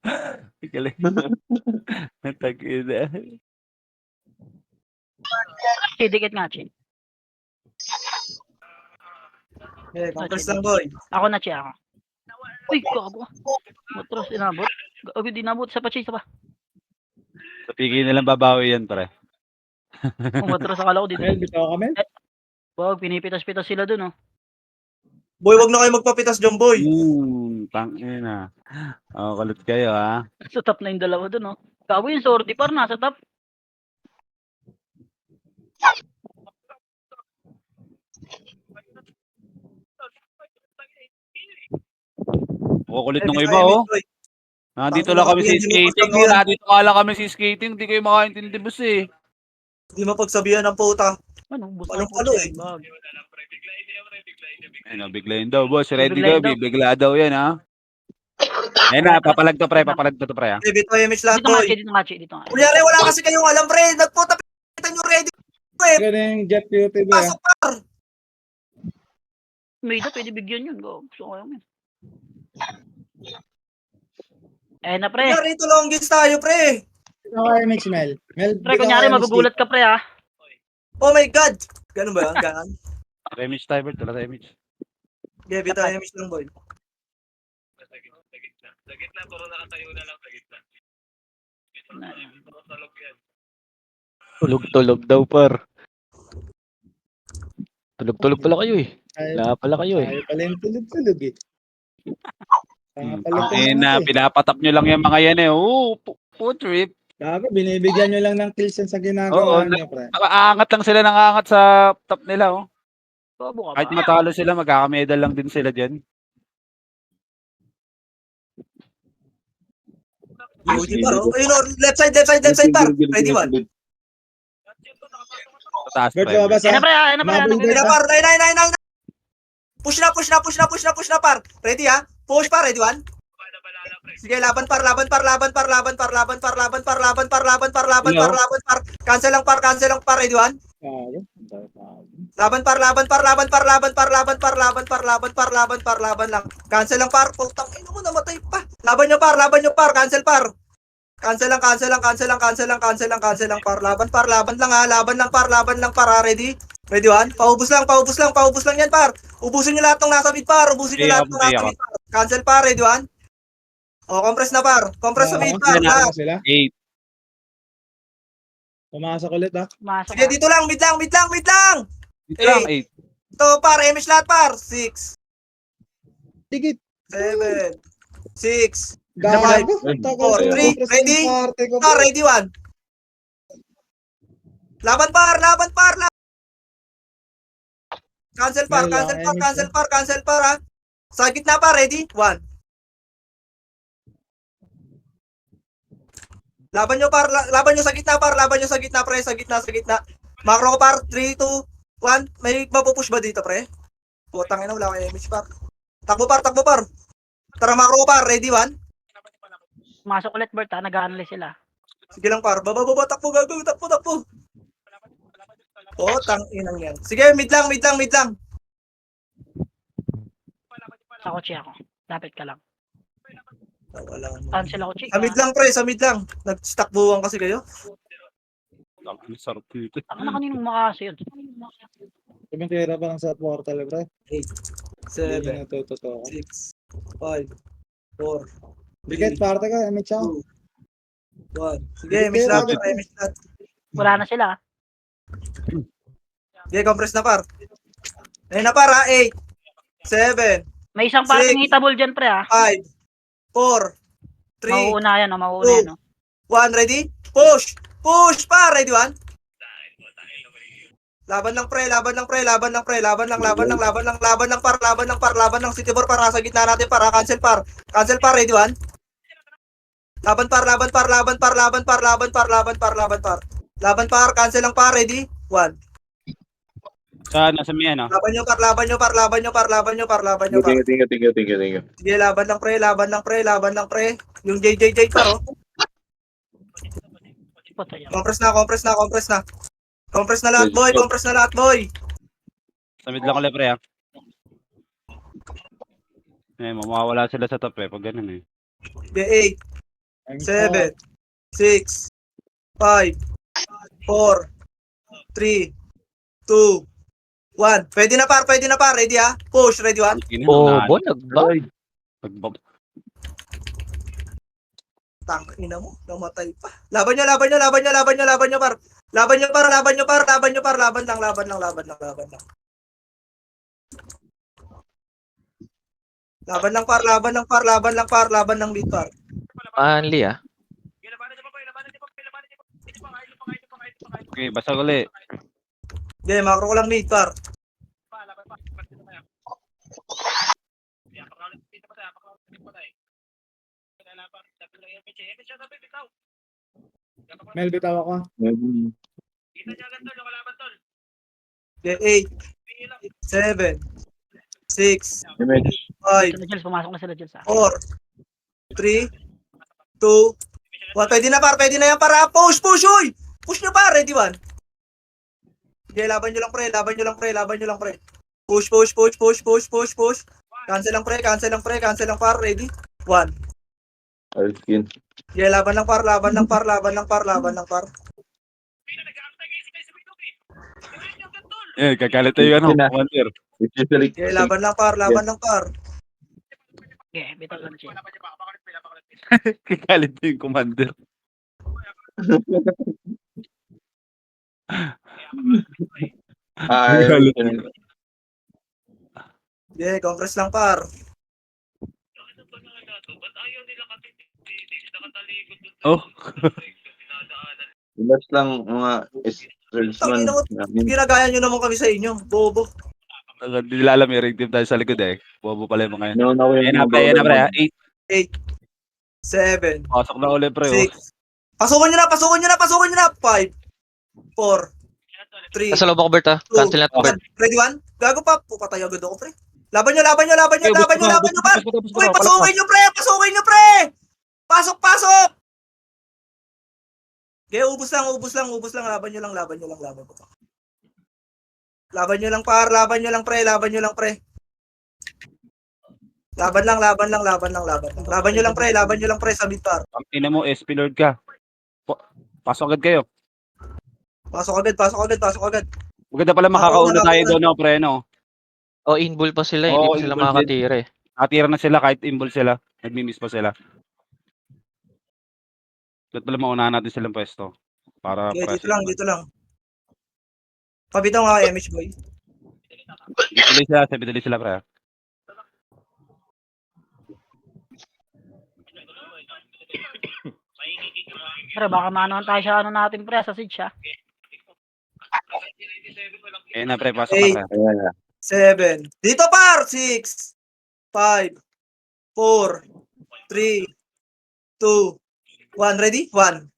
Galing mo. Natag-ina. Dikit nga, Chi. Okay, compress lang, boy. Ako na, Chi, ako. Uy, gago. Matros, inabot. Gago, di nabot. Isa pa, Chi, isa pa. Sa pigay na lang babawi yan, pre. Umatros, akala ko dito. Mel, bitaw ka Mel? Wag, pinipitas-pitas sila dun, oh. Boy, wag na kayo magpapitas dyan, boy. Tangina. Oh, kulit kayo, ha. Sa top na yung dalawa dun, oh. Gago yung sortie par, nasa top. Kukulit ng iba, oh. Nandito lang kami sa skating, oh. Nandito ka lang kami sa skating. Hindi kayo makaintindi, boss, eh. Hindi mapagsabihan ng puta. Ano, bus Anong na ano, eh? Bag. Ayun, biglayin daw, boss. Ready Bibiglayin daw, daw. bibigla daw yan, ha. Ayun na, papalag to, pre. Papalag to, pre, ha. Okay, bitaw image lahat, Dito nga, boy. Chi, dito nga, Chi, dito nga. Kunyari, wala kasi kayong alam, pre. Nagputa, pitan nyo ready. Ito na yung jet beauty ba? Pasok, par. Mayda, pwede bigyan yun. Go. Gusto ko yun. Eh na, pre. Kunyari, ito longest tayo, pre. Ito ka image Mel. Mel, Pre, kunyari, magugulat ka, pre, ah. Oh my God. Ganun ba yan? Ganun. Image timer, wala sa image. Okay, bitaw image lang, boy. Na- Tulog-tulog daw par. Tulog-tulog pala kayo eh. Ayaw, Wala pala kayo eh. ayaw pala yung tulog-tulog eh. Tanga pala Ang itong ano ina, to eh. pinapatap nyo lang yung mga yan eh. Oo, food trip. Gago, binibigyan nyo lang ng kills yan sa Oo, ginagawa nyo, pre. aangat lang sila ng aangat sa top nila, oh. Bobo ka Kahit ba? matalo sila, magkakamedal lang din sila dyan. UG par, oh. Ayun, oh. Left side par. Ready, one. Sa taas Bert, pa. lumabas Yan na ha. pre, yan na pre. Mabal Ready Bert na ha. par, nine. Push na par. Ready ha? Push par, ready, one. Sige, laban par. Cancel lang par, ready, one. Gago. Laban par lang. Cancel lang par. Putang ina mo, namatay pa. Laban nyo par. Cancel par. Cancel lang par. Laban lang par. Ready? Ready, one. Paubos lang yan par. Ubusin nyo lahat ng nasa mid par. Cancel par, ready, one. O, compress na par. Compress sa mid par. Ano sila? 8. Pumasok ulit ha. Pumasok Sige, ka. dito lang. Mid lang. Dito lang, 8. Ito par, MH lahat par. 6, Tigit. 7, 6, Gago. Ay, four, Tagal three, ko ready? parte ko. Par, ready, one. Laban par. Cancel par ha. Sa gitna par, ready? 1. Laban nyo sa gitna par, pre, sa gitna. Macro ko par, 3, 2, 1. May mapupush ba dito, pre? Putang ina, wala kang image par. Takbo par. Tara, macro ko par, ready, 1. Pumasok ulit Bert ha, nag-analyze sila. Sige lang par, baba, takbo. Putang inang yan. Sige, mid lang. Sa kotse ako. Lapit ka lang. Wala. Cancel ako, Chick. Sa mid lang, pre, Nag-stack buwang kasi kayo. Ang sarap dito. Ang na kaninong makasa yun. Ibang tira pa lang sa portal, pre. 7, Hindi nyo natututo. 6, 5, 4, Bigat, parte ka. May chow. 1. Sige, image lahat. Wala na sila. Sige, compress na par. Ayun na par ha, 8, 7, May isang parting hitable dyan pre ha. 5, 4, 3, Mauuna yan, mauuna yan. 1, ready? Push par, ready, 1. Laban lang par. City Bor para sa gitna natin para cancel par, ready, 1. Laban par. Cancel lang par, ready, 1. Sa may ano? Laban nyo par. Tingin. Sige, laban lang pre. Yung JJJ par, oh. Compress na. Compress na lahat, boy. Sa mid lang ulit, pre, ha? Mawawala sila sa top, pag ganun, eh. Sige, 8, 7, 6, 5, 4, 3, 2, 1. Pwede na par. Ready ha? Push, ready, 1. Bobo, nagba. Tangina mo, namatay pa. Laban nyo par. Laban lang. Laban lang lead par. Manly ah. Okay, basta ulit. Okay, macro ko lang lead par. Mel, bitaw ako. Okay, 8, 7, 6, 5, Pumasok na sila dyan sa 4, 3, 2, 1. Pwede na yan para push, uy! Push nyo par, ready, 1. Okay, laban nyo lang pre. Push. Cancel lang par, ready, 1. Alskin. Okay, laban lang par. Kagalit tayo, commander. Okay, laban lang par. Okay, bitaw lang Chick. Kagalit tayo yung commander. Ayun. Yeah, compress lang par. Oh, Relax lang mga salesman Tangina mo, namin. ginagaya nyo naman kami sa inyo. Bobo. hindi nila alam yung ring team tayo sa likod eh. Bobo pala yung mga yan. Noon ako yung Ayan na mga pre, ayan na pre. brother. 8. 8, 7, Pasok na ulit pre. Oh. 6. Pasukin nyo na, pasukin nyo na, pasukin nyo na. 5, 4, 3, Nasa loob ako, Bert, ha? Cancel na to, Bert. Ready, 1? Gago pa. Pupatay agad ako, pre. Laban nyo, laban nyo, laban nyo, laban nyo, laban nyo, par. Uy, pasukin nyo, pre. Pasukin nyo, pre. Pasok, pasok. Okay, ubus lang, ubus lang, ubus lang. Laban nyo lang, laban nyo lang, laban nyo lang. Laban nyo lang, par. Laban nyo lang, pre. Laban nyo lang, pre. Laban lang, laban lang, laban lang, laban lang. Laban nyo lang, pre. Laban nyo lang, pre. Sa mid, par. Ang ina mo, SP Lord ka. Pasok agad kayo. Pasok agad, pasok agad, pasok agad. Maganda pala makakauna tayo doon no, pre, no? O, inbull pa sila, hindi Oo, pa sila inbull din. makakatira eh. Nakatira na sila kahit imbol sila. Nagmi-miss pa sila. Dapat pala maunahan natin silang pwesto. Para Okay, dito present. lang, dito lang. Pabitaw nga, MH boy. Bituloy sila, pre. Pero baka maanohan tayo sa ano natin pre, sa siege ha. Ayan na, pre. Pasok na, pre. Ayan na. 7. Dito par! 6, 5, 4, 3, 2, 1. Ready? 1.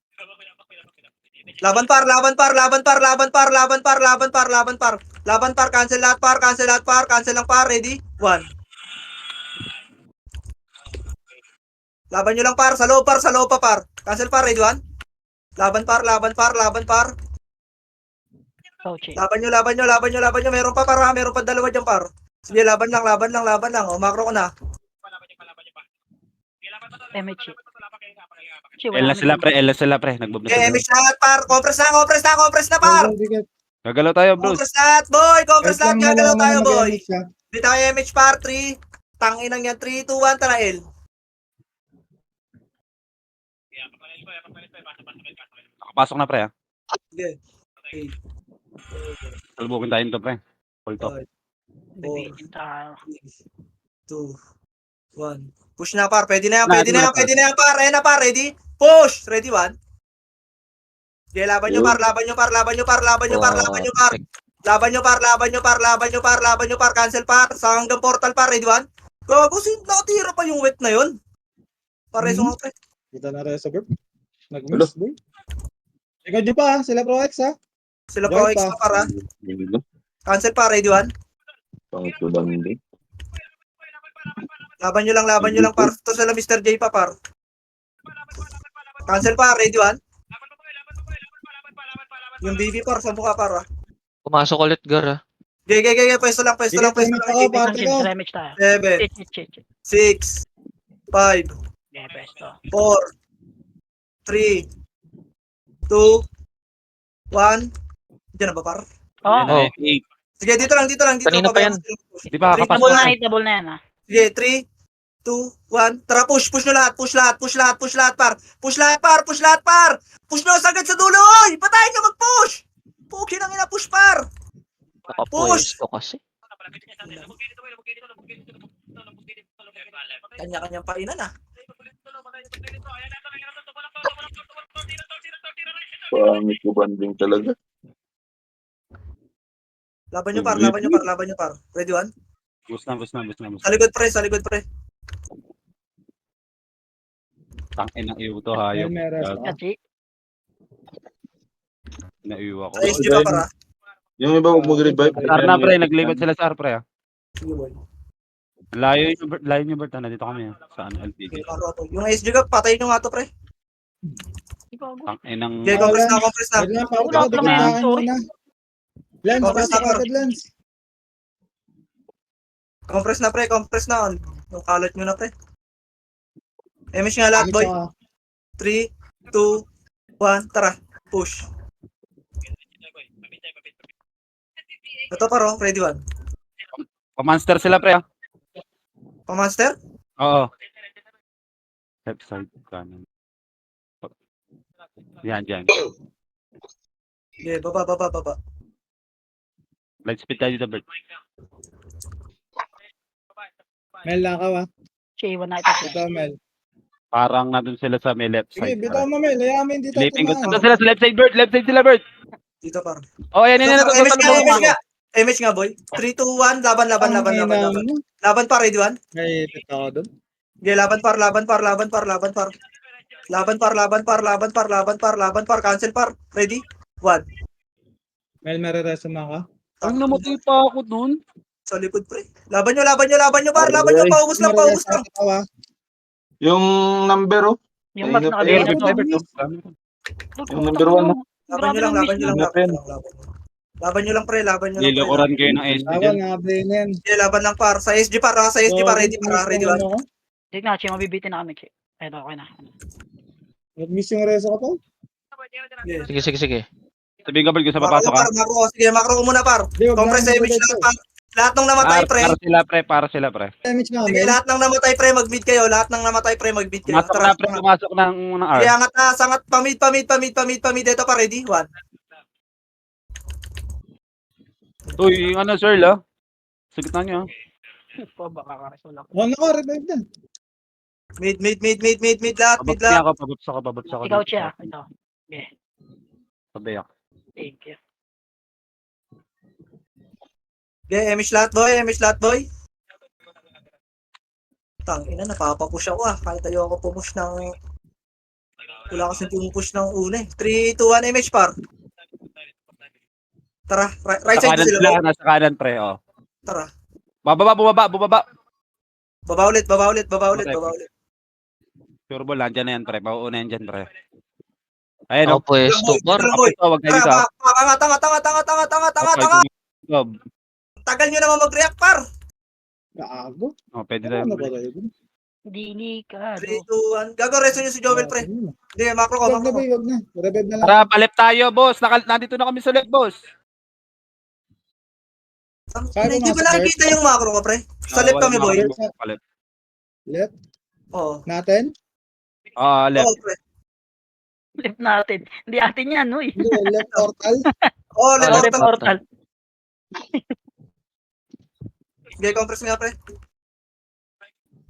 Laban par, laban par, laban par, laban par, laban par, laban par, laban par. Laban par, cancel lahat par, cancel lahat par, cancel lang par. Ready? 1. Laban nyo lang par, sa loob par, sa loob pa par. Cancel par, ready 1. Laban par, laban par, laban par. Coach. Laban nyo, laban nyo, laban nyo, laban nyo. Meron pa par ha, meron pa dalawa dyan par. Sige, laban lang, laban lang, laban lang. O, macro ko na. MH. L na sila, pre. L na sila, pre. Nagbabasa Okay, sila. MH lahat par. Compress na, compress na, compress na par. Gagalaw tayo, bro. Compress lahat, boy. Compress Wait lang, lahat, gagalaw wala tayo, naman boy. mag-MH siya. Di tayo MH par 3. Tanginang yan, 3, 2, 1, tara L. Nakapasok na, pre, ha. Sige. 8, Salbukin tayo nito, pre. Full to. 5, Bibitin tayo. 2, 1. Push na par. Pwede na yan, pwede na yan, pwede na yan par. Ayan na par, ready? Push! Ready 1. Okay, laban nyo par, laban nyo par, laban nyo par, laban nyo par, laban nyo par. Laban nyo par, laban nyo par, laban nyo par, laban nyo par, cancel par. Sa hanggang portal par, ready 1. Gago, nakatira pa yung wet na yun. Pareso nga pre. Kita na rin sa Bert. Nag-miss, boy. Ikaw dyan pa, ha? Sila Pro X, ha? Sila Pro X pa. na para. Cancel par, ready 1. Pangito lang hindi. Laban nyo lang par. Ito sila Mr. J pa par. Cancel par, ready 1. Yung BB par, sa mukha par. Pumasok ulit, Gar, ha? Gege, pwesto lang, pwesto lang, pwesto lang. Ako, parte ko. Sa MH tayo. 7, Shit. 6, 5, Okay, pesto. 4, 3, 2, 1. Diyan na ba par? Oh, Oh. 8. Sige, dito lang. Kanina pa yan. Di ba, kakapasok double na. na, double na yan ha. Sige, 3, 2, 1. Tara, push nyo lahat, push lahat par. Push nyo sagad sa dulo, oy! Patayin nyo mag-push! Pukin ang ina, push par! Nakapuesto kasi. Kanya-kanyang painan ah. Pangit ko banding talaga. Laban nyo par. Ready 1? Bus na. Sa likod pre. Tangin ng iyo to, hayop. Meron. Kasi, Naiwa ko. Sa SG pa para. Yung iba huwag mag-revive. Sar na, pre. Naglipat sila sa pre, ha. Sige boy. Layo yung Bert, nandito kami, ha. Sa LPG. Yung SG ka, patayin nyo nga to pre. Tangin ng... Okay, compress na. Wait lang, parte Wala ko. pa Dito naman, sa akin sorry. muna. Lance, Compress parte na, ko agad, Lance. Compress na pre, compress na. Yung kalat nyo na pre. MS nga lahat boy. 3, 2, 1, tara. Push. Ito paro, ready 1. Pamonster sila, pre, ha. Pamaster? Oo. Left side, kanan. Yan. Okay, baba. Light speed tayo dito, Bert. Mel, nakaw ah. Siya, iwan na ito. Bitaw, Mel. Parang nandun sila sa may left Sige, side. bitaw mo, Mel. Hayaan mo yung dito. Silipin ko. Tumaan. Nandun sila sa left side, Bert. Left side sila, Bert. Dito par. Oh, yan. MH nga boy. 3, 2, 1, laban. Laban par, ready one. May bitaw ko doon. Okay, laban par. Cancel par. Ready? 1. Mel, mariresuma ka. Ang namatay pa ako dun. Sa likod pre. Laban nyo par. Laban nyo. Paubos lang. Bitaw ah. Yung number, oh. Yung Ay, mas Ayun, nakabili ayun, na to. Yung number 1, Laban nyo lang. Laban nyo lang pre. Nilokoran kayo ng SB Tawa dyan. nga, Brennan. Okay, laban lang par. Sa SG par. Ready par. Ready one. Sige nga, Che, mabibitin na kami, Che. Eto, okay na. Nag-miss yung reso ko to. Sige. Sabihin ka, Bert, kung sa papasok ka. Sige, macro ko muna par. Di, wag Compress na, image lang par. Lahat ng namatay pre. Para sila, pre. Damage nga, Sige, Mel. lahat ng namatay pre, mag-mid kayo. Pumasok na, pre. Pumasok ng R. Sige, angat na, sangat, pamid. Ito pa, ready? 1. Uy, ano, sir, la? Sige na nyo. Pa, baka kareso lang. Oh, naka, revive na. Mid, lahat, mid lahat. Pababs ako. Ikaw, Che, ito. Okay, Pabayak. thank you. Okay, MH lahat, boy. Tangina, napapapush ako kahit ayoko pumush ng... Wala kasing pumupush ng una 3, 2, 1, MH par. Tara, right Sa side kanan sila. sila, nasa kanan, pre, oh. Tara. Bumaba. Baba ulit. Sure ball, andyan na yan, pre. Pauuna yan dyan, pre. Ayan, Ako pwesto, par. Boy. Wag kayo dito. Tanga. Tagal nyo naman mag-react par. Gago. Oh, pwede Ano na. ba tayo? Delikado. 3, 2, 1. Gago, reso nyo si Jovel, pre. Hindi, macro ko. Wag na. Revive na lang. Tara, palep tayo, boss. Nandito na kami sa left, boss. Hindi ba nakikita yung macro ko, pre? Sa left kami, boy. Palep. Left Oo. natin. Left. Oo, pre. Left natin. Hindi atin yan, uy. Hindi, left portal. Oo, left Left portal. portal. Okay, compress nga, pre.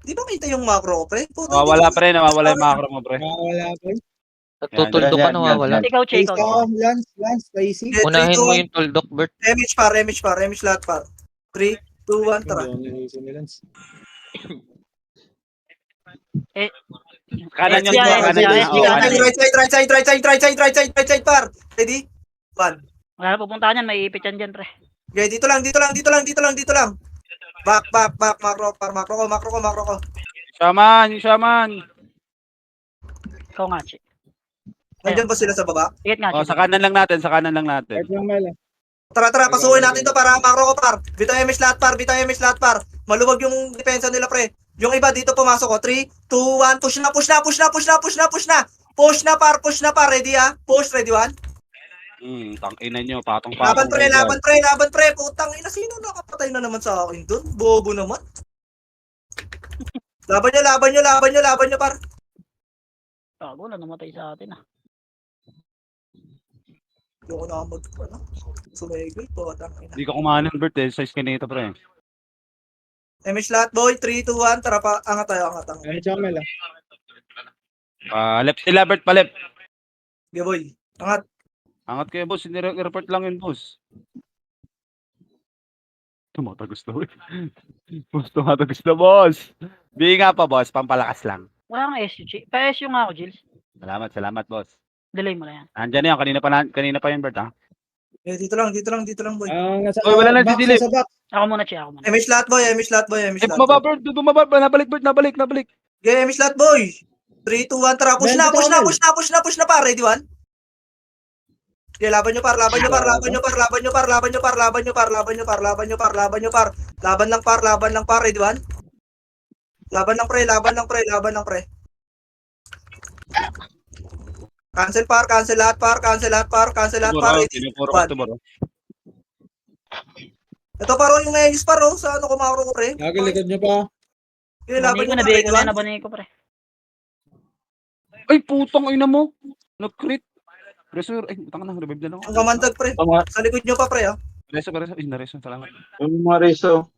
Di ba kita yung macro ko, pre? Nawawala, pre. Nawawala yung macro mo, pre. Wala ko. Nagtutuldo ka, nawawala. Ikaw, Che, ikaw. Lance, Tracy. Okay, Unahin 3, 2, mo 1. yung tuldok, Bert. MH lahat par. 3, 2, 1, tara. Kanan yung Right side par. Ready? 1. Wala na pupuntahan yan, may ipit yan dyan, pre. Okay, dito lang. Back, macro ko. Shaman. Ikaw nga, Che. Nandiyan ba sila sa baba? Ingat nga, Oh, Che. sa kanan lang natin. Right lang, Mel. Tara, pasukin natin to para macro ko par. Bitaw MH lahat par. Maluwag yung depensa nila, pre. Yung iba dito pumasok ko. 3, 2, 1, push na. Push na par. Ready Push, ready 1. Tangina nyo. Patong. Laban pre. Putang ina, sino nakapatay na naman sa akin doon? Bobo naman. Laban nyo par. Gago na namatay sa atin, Yung na sumegol po. Hindi ko kumanan, Bert, eh. Size kanito, pre. MH lahat, boy. 3, 2, 1. Tara pa. Angat tayo. Ay, tsaka Mel. Left sila, Bert, palep. Okay, boy. Angat. Angat kayo, boss. Hindi report lang yun, boss. Tumatagos na, boy. Boss, tumatagos na, boss. Bigay nga pa, boss. Pampalakas lang. Wala kang SU, Che. Pa-SU nga ako, Jills. Salamat, boss. Delay mo na yan. Andyan na yan. Kanina pa yun, Bert, ha? Dito lang, boy. Oy, wala na si Dilip. Sa back. Ako muna, Che. MH lahat, boy. Bumaba, Bert. Bumaba. Nabalik. Okay, MH lahat, boy. 3, 2, 1. Tara. Push na pa. Ready 1. Okay, laban nyo par. Laban lang par. Ready 1. Laban lang pre. Cancel lahat par. Ready. Pinupuro ko ito, bro. Ito paro yung ngayon paro sa ano kumaro ko pre. Gagi, likod nyo pa. Okay, laban nyo Nabigay par. ko na, nabanay ko, pre. Ay, putang ina mo. Nag-crit. Reso, ay, utang na, revive na lang Ang ako. kamandag, pre. Sa likod nyo pa, pre, ah. Reso, ay, nareso, salamat. Yung mga reso.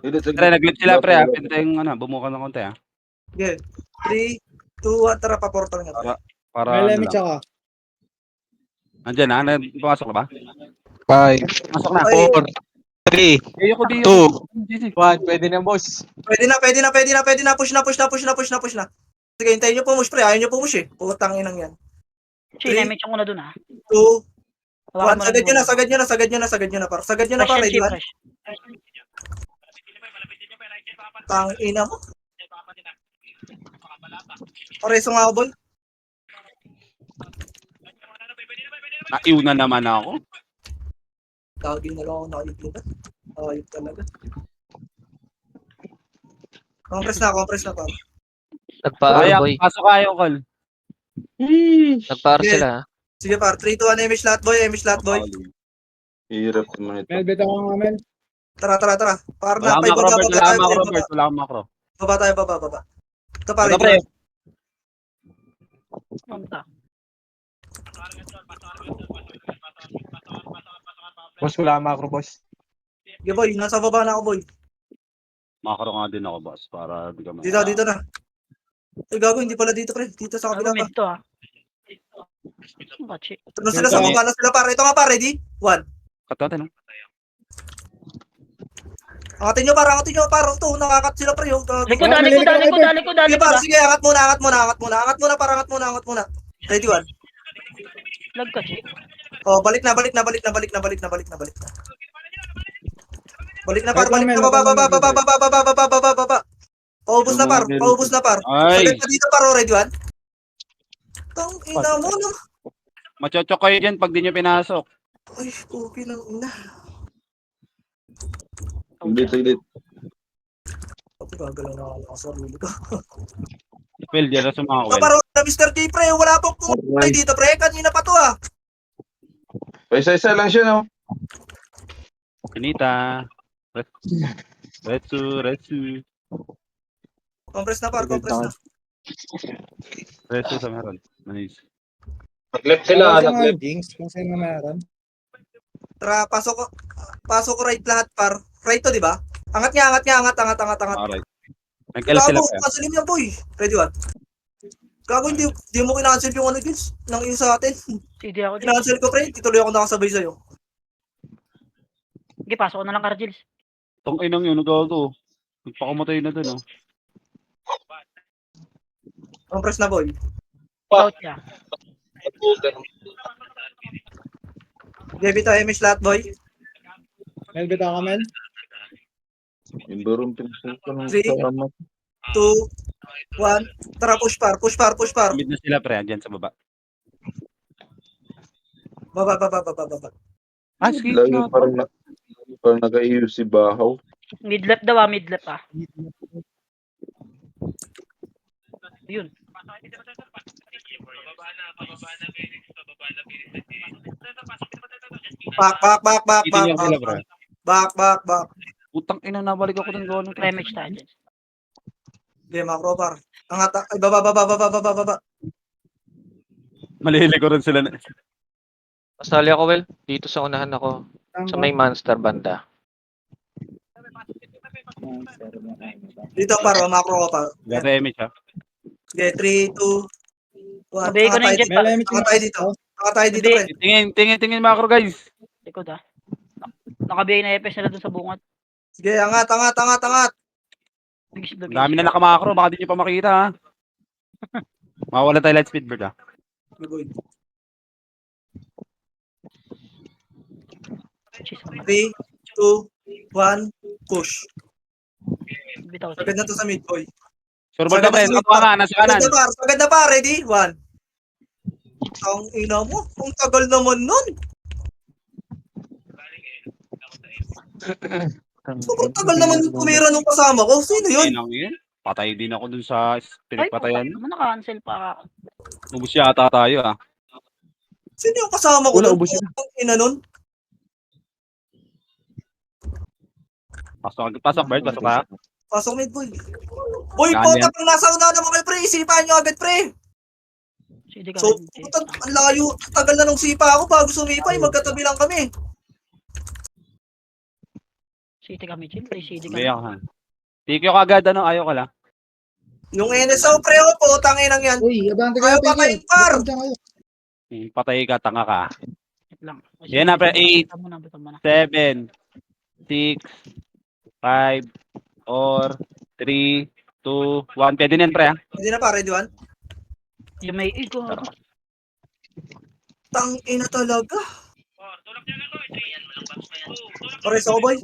Pre, nag-glitch sila, pre, ha. Pwede tayong, bumuka ng konti, ha. Okay. 3, 2, 1, tara, paportal nga, pre. Para, May ano lemon lang. tsaka. Andyan, ha? Pumasok na ba? 5, Pasok na. 4, 3, Ay, ako, di 2, ako. GG. 1. Pwede na, boss. Pwede na. Push na. Sige, hintayin nyo push, pre. Ayaw nyo push, eh. Putang inang yan. Chi, na-match ko na dun, ha. 2, Hawakan mo 1. Sagad nyo na, par. Sagad nyo na, par. Fresh yan, Ready, Chi, 1. fresh. Tang ina mo. Pareso nga ako, boy. Naiw na naman ako. Tawagin na lang ako nakalimutan. Ayop talaga. Compress na, par. Nagpa-R, Kaya, boy. pasok kayo, Col. Nagpa-R Sige. sila, ha? Sige, par. 3, 2, 1. Emish lahat, boy. Hirap naman ito. Mel, beta ko nga, Mel. Tara. Par Wala na. akong macro, Bert. Wala akong macro, Bert. Wala akong macro. Baba tayo, baba. Ito, par. Ito, pre. Punta. Boss, wala macro, boss. Sige, boy. Nasa baba na ako, boy. Macro nga din ako, boss. Para di ka Dito na. Ay, gago. Hindi pala dito, pre. Dito sa kabila Ano pa. mid to, ha. Bachi. Tuno sila sa baba na sila, par. Ito nga, par. Ready? 1. Katote, no? Angatin nyo, par. Ito, nakakat sila, pre. Oh. Gago. Likod, Sige, par. Sige, angat muna. Angat muna. Ready, 1. Lag ka, Chi. Oh, balik na, par. Balik na, baba. Paubos na, par. Ay, Sagad na dito, par. Ready, 1. Tang ina mo, no? machochok kayo dyan pag di nyo pinasok. Ay, pupi ng ina. Ulit. Ako gagalaw na ako sa sarili ko. Well, dyan na sa mga well. Kaparo na Mr. J, pre. Wala pong pumunta dito, pre. Kanina pa to, ah. Isa-isa lang siya, no? Kanita. Retsu. Compress na, par. Retsu sa meron. Nice. Nag-left Sila, sila, nag-left. Jinx, kung sino meron. Tara, pasok ko right lahat, par. Right to, di ba? Angat. Alright. Nag-L sila Gago, pa. cancelin yan, boy. Ready, 1. Gago, hindi mo kinancel yung ano, guys. Nang iyo sa atin. CD ako dito. Kinancel ko, pre. Ituloy ako nakasabay sa'yo. Sige, pasok ko na lang, Cargils. Tong inang yun, nagago. Nagpakamatay na dun, oh. Compress na, boy. Out niya. Debit tayo, miss lahat, boy. Mel, beta ko, Mel. Yung barong pinasukan ng Three. kasama. 2, 1. Tara, push, par. Mid na sila, pre. Andyan sa baba. Baba. Ah, skate Lagi na. parang nag-iyo si Bahaw. Mid left daw, Yun. Back. Skate niya sila, pre. Back. Utang ina, nabalik ako ng gawin. Damage tayo dyan. Okay, macro, par. Angat. Ay, baba. Malihili ko rin sila. Pasali ako, Well. Dito sa unahan ako. Sa may monster banda. Dito, par. Macro ko, par. Gata image, ha? Okay, 3, 2, 1. Nabigay ko na yung jet Mel, pa. lemon Angat tayo dito. pre. Tingin macro, guys. Likod, ha. Nakabigay na EPS nila dun sa bungat. Sige, angat. Bigis. Dami na nakamakro, baka di nyo pa makita, ha? Mawala tayo light speed, bird, ha? Good. Jeez, 3, 2, 1, push. bitaw. Sagad na to sa mid, boy. Surbol ka, pre. Nakakuha ka, nasa kanan. Sagad na, par. Ready? 1. Ang ina mo. Ang tagal naman nun. Sobrang tagal naman yung tumira nung kasama ko. Sino yun? Inang yun. Patay din ako dun sa pinagpatayan. Ay, naka-cancel pa ako. Ubus yata tayo, ha? Sino yung kasama ko? Wala, Doon? ubos yun. Ang ina nun? Pasok, bird. Pasok ka. Pasok mid, boy. Boy, Yan, puta yan. pang nasa una naman kayo, pre. Isipan nyo agad, pre. CD ka So, rin. ang layo. Tagal na nung sipa ako bago sumipa. Magkatabi lang kami. CD kami, chill. May CD ka Hindi rin. ako. TQ ka agad, ano? Ayaw ka lang. Yung NSO pre ko po, tangin yan. Uy, abante kayo, Ayaw pa kayo, par. Diyan kayo. Patay ka, tanga ka. Wait lang. Yan na, pre. 8, Bitaw mo na, bitaw mo na. 7, 6, 5, 4, 3, 2, 1. Pwede na yan, pre, ha? Hindi na pa, ready one? Yung may ego. Tangina talaga. Pares ako, boy.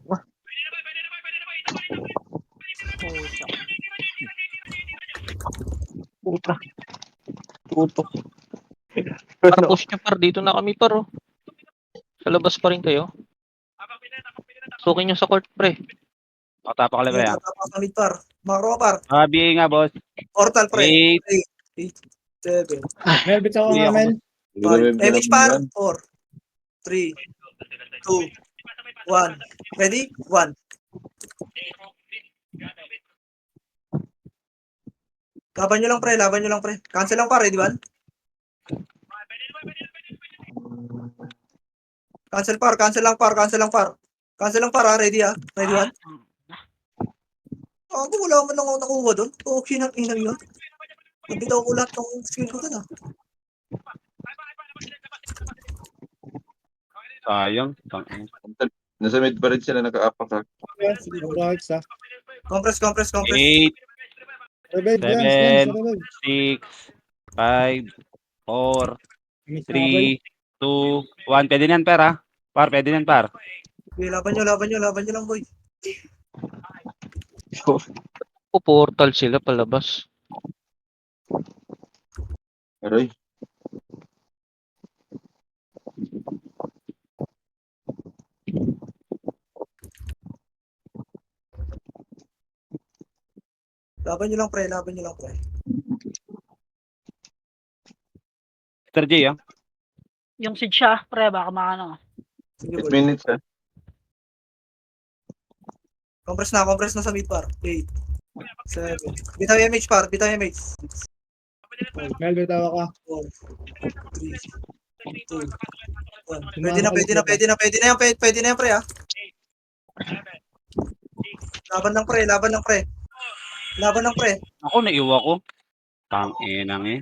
Puta. Puto. Par push nyo par, dito na kami par oh. Sa labas pa rin kayo. Sukin nyo sa court pre. Tapa ka lang, pre, ha? Tapos na mid par. Makro par. BA nga, boss. Portal pre. 8. 8, 7. Melbit ako Hindi nga, ako Mel. 5. Image par. 4, 3, 2, 1. Ready? 1. Laban nyo lang pre, laban nyo lang pre. Cancel lang par, ready one? Cancel par, cancel lang par, cancel lang par. Cancel lang par ha, ready ha? Ready one? Ako, wala man lang ako nakuha doon. Okay nang inang yun. Nabitaw ko lahat ng skill ko doon ha. Sayang. Nasa mid pa rin sila, naka-apak ha. Right, sa. Compress, compress, compress. 8, Revive, Lance, 7, revive. 6, 5, 4, Miss na ako, 3, 2, 1. Pwede na yan, par, ha? Par, pwede na yan, par. Okay, laban nyo, laban nyo, laban nyo lang boy. O portal sila palabas. Aray. Laban nyo lang pre, laban nyo lang pre. Mr. J, ha? Yung seed siya, pre, baka makano. Sige 8 boy. minutes ha. Compress na sa mid par. 8, 7. Bitaw yung image par, bitaw yung image. Melbit ako ka. 4, 3, 2, 1. Pwede na, pwede na, pwede na, pwede na yan, pwede na yan pre ha. Laban lang pre, laban lang pre. Laban lang pre. Ako, naiwa ko. Tang-inang eh.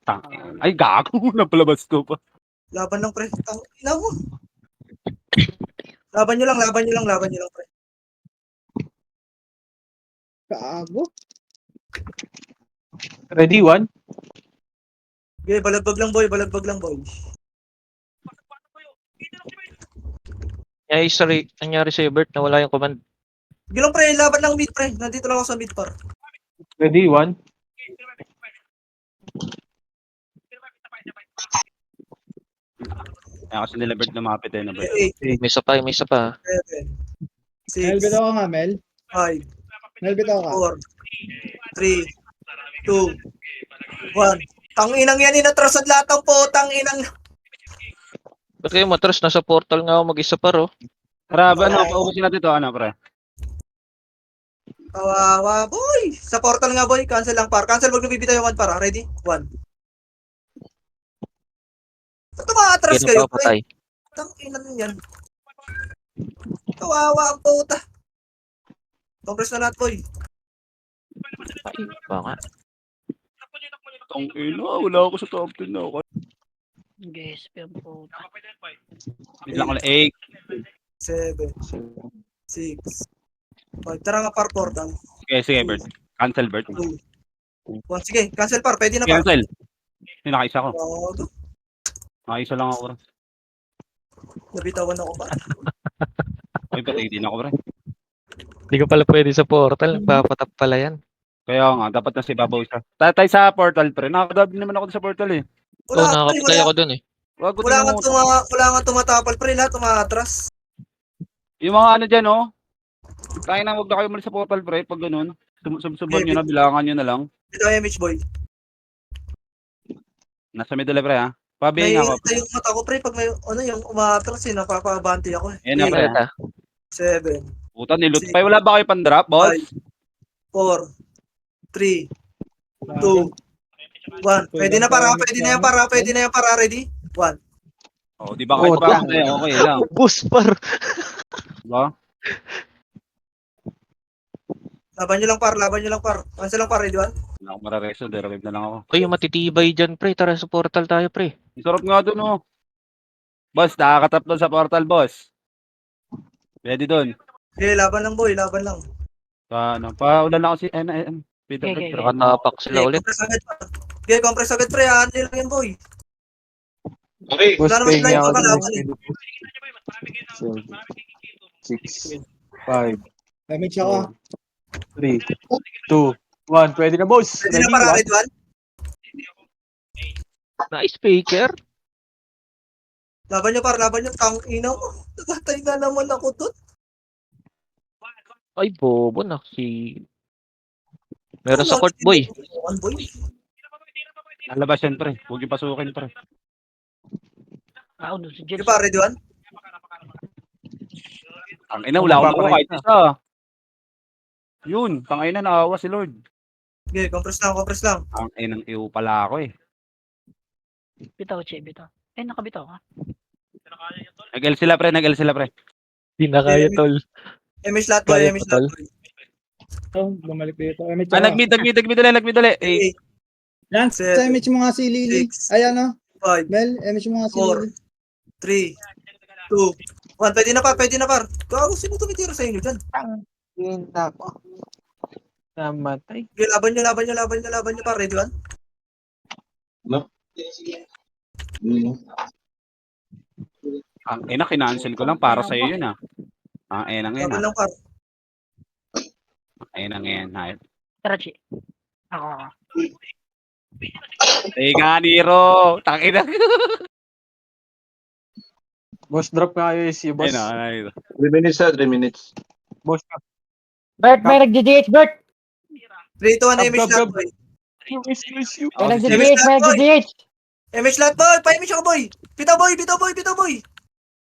Tang-inang. Ay, gago. Napalabas ko pa. Laban lang pre. Ina mo. Laban nyo lang, laban nyo lang, laban nyo lang pre. Kaago. Ready, one? Okay, balagbag lang boy, balagbag lang boy. Nangyari sa'yo Bert, nawala yung command. Sige lang pre, laban lang mid pre. Nandito lang ako sa mid par. Ready, one? Kaya kasi nila Bert lumapit eh. 8, May isa pa, may isa pa. 7, 6, Melbit ako nga, Mel. 5, Melbit ako ka. 4, 3, 2, 1. Tanginang yan, inatrasan lahat ng potang inang. Ba't kayo matras? Nasa portal nga ako mag-isa par oh. Grabe, ano, paubusin natin ito, ano, pre? Kawawa boy. Sa portal nga boy, cancel lang par. Cancel, wag nabibitaw yung 1 para. Ready? 1. Ba't tumakatras Kaya kayo? napapatay. Tanginang yan. Kawawa ang puta. Compress na lahat boy. Ay, baka. Tang-ina, wala ako sa top 10 na ako. Guys, pero po. Wait lang ko lang. 8, 7, 6, 5. Tara nga par portal. sige, Bert. Cancel, Bert. 2, 1. Sige, cancel par. Pwede na par. Cancel. Nakaisa ko. Gago. Nakaisa lang ako, pre. Nabitawan ako pa. Ay, patay din ako, pre. Hindi ka pala pwede sa portal, nagpapatap pala yan. Kaya nga, dapat na si Babaw isa. Tatay sa portal, pre. Nakakagabi naman ako sa portal eh. Oo, nakakapatay ako dun eh. Wag ko Wala tinanong. kang tumatapal pre, lahat tumatras. Yung mga ano dyan, oh. Kaya na, wag na kayo umalis sa portal, pre. Pag ganun. Suban nyo na, bilangan nyo na lang. Ito yung image boy. Nasa middle, pre, ha. Pabihin ako. Naiinta yung mata ko pre, pag may ano yung umatras eh, napapabanti ako eh. Yan na, pre. Ito, 7, Puta, nilut pa. Wala ba kayo pan-drop, boss? 5, 4, 3, 2, 1. Pwede na para, pwede na yan para, pwede na yan para, ready? 1. Oh, di ba kahit Oh, pa tayo, okay lang. Bus par. Diba? Laban nyo lang par. Cancel lang par, ready 1? Wala akong marareso, revive na lang ako. Ay, yung matitibay dyan, pre. Tara sa portal tayo, pre. Ang sarap nga dun, oh. Boss, nakakatap doon sa portal, boss. Ready doon. Okay, laban lang boy, laban lang. Paulan na ako si Peter. Okay. Nakatapak sila Okay, ulit. compress agad par. Okay, compress agad pre, handle lang yan boy. Okay. Wala naman slide, baka laban eh. 6, 5, damage ako. 3, 2, 1. Pwede na, boss. Pwede na para, ready 1? Nice, Faker. Laban nyo par, laban nyo. Tang ina ko. Nagatay na naman ako doon. Ay, bobo na. Meron sa court, boy. Boy. Lalabas yan, pre. Huwag yung pasukin, pre. Ako doon si Okay Jets. pa, ready 1? Ang ina, wala akong nakuha kahit isa. Yun, tangina nakawa si Lord. Okay, compress lang. Ang inang iyo pala ako eh. Bitaw, Che, bitaw. Nakabitaw ka. Nag-L sila, pre. Di na kaya, tol. Emish lahat boy, Kaya emish pa, lahat tol. boy. Oh, bumalik dito. Damage Ah, ako. nagmid ulit. Eh, Lance, Seven, damage mo nga si Lily. 6, Ay, ano? 5, Mel, damage mo nga si 4, Lily. 3, 2, 1. Pwede na par. Gago, sino tumitira sa inyo dyan? Hinta ko. Namatay. Okay, laban nyo par, ready 1? ang ina, kinancel ko lang para sa iyo yun ah. Ang ina ngayon Laban ah. lang par. Ang ina ngayon. Tara, Che. Ako. Teka, Nero. Tangina. Boss, drop nga USC, boss. Ayun ah. 3 minutes ha, 3 minutes. Boss, Bert, may nag-DH, Bert! 3, 2, 1, Gab, emish gab, lahat gab. boy. USC. May Emish nag-DH, lahat boy. DH! Emish lahat boy, pa-emish ako boy. Bitaw boy.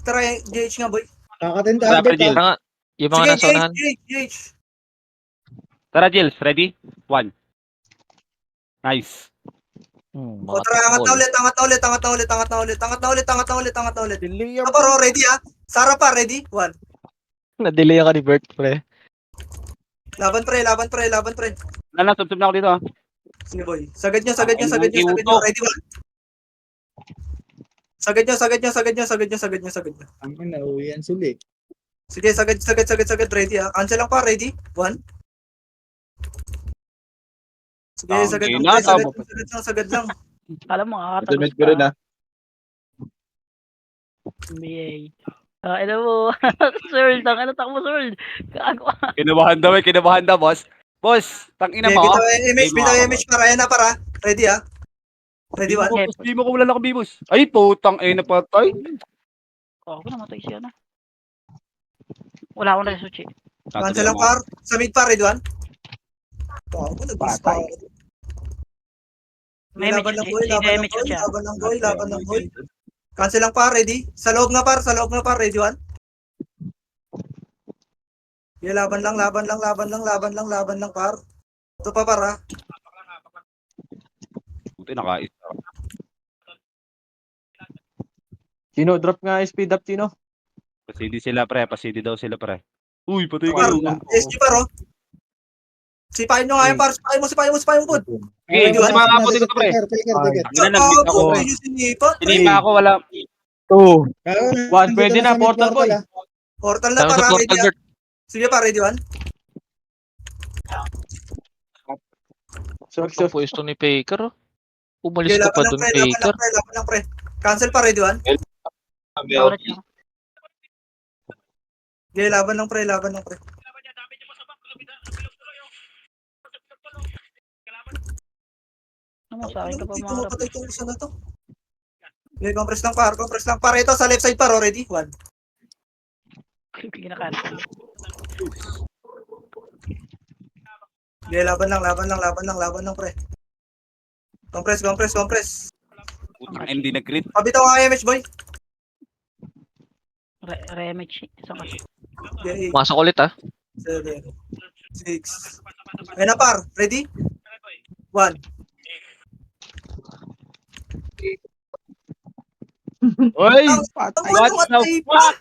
Tara, GH nga boy. Kakatin Tara, target, Jill. ah. Yung mga Sige, nasa unahan. GH. Tara, Jills. Ready? 1. Nice. O tara, angat na ulit. Paro, ready ah. Sara pa, ready? 1. Na-delay ka ni Bert, pre. Laban pre. Sub na ako dito ah. Sige boy. Sagad nyo. Ready 1. Sagad nyo. Ang ina, uwi yan sila eh. Sige, sagad. Ready ah. Cancel lang pa, ready? 1. Sige, Ang sagad ina, sagad lang. Alam mo, Ultimate kakatalos ko rin pa. ha. NBA. Ano mo? Sir, takmo, Sir. Gago. Kinabahan daw, boss. Boss, tangina Okay, mo. bitaw image para. Ayan na para. Ready ah. Ready 1. Hindi mo ko wala lang bibos. Ay, putang ina patay. Ako namatay siya na. Wala akong reso, Che. Cancel lang par. Sa mid par, ready 1. Patay. May Laban image, lang boy. Laban lang boy. Cancel lang par, ready. Sa loob na par, ready 1. Okay, laban lang par. Ito pa para. Buti nakais. Chino, drop nga speed up, Chino. Pasidi daw sila pre. Uy, patay Par, ka. SG par oh. Sipain nyo nga yan par. Sipain mo pod. Okay, Ready, gusto one. mga puti ko to pre. Ang ina, nag-beat ako. Sinima ako, wala. 2, 1, pwede na, portal boy. Portal na Tama sa para, portal, ready ah. Bert. Sige pa, ready 1. Short, Ang pwesto ni Faker, oh. Umalis Okay, ka pa laban dun, lang Faker. pre. Cancel pa, ready 1. Ulit siya. Okay, laban lang pre. Ano sa akin ka pa Dito mga mapatay itong isa na to. Okay, compress lang par. Ito sa left side par, ready 1. Kinakancel. Okay, laban lang pre. Compress. Putang hindi nag-crit. Pabitaw ang IMH boy. Rematch. Isang kasi. Okay, 8, Masok ulit, ah. 7, 6. Ayun na par, ready? 1. Oy! Patay. What the Patay pa. fuck?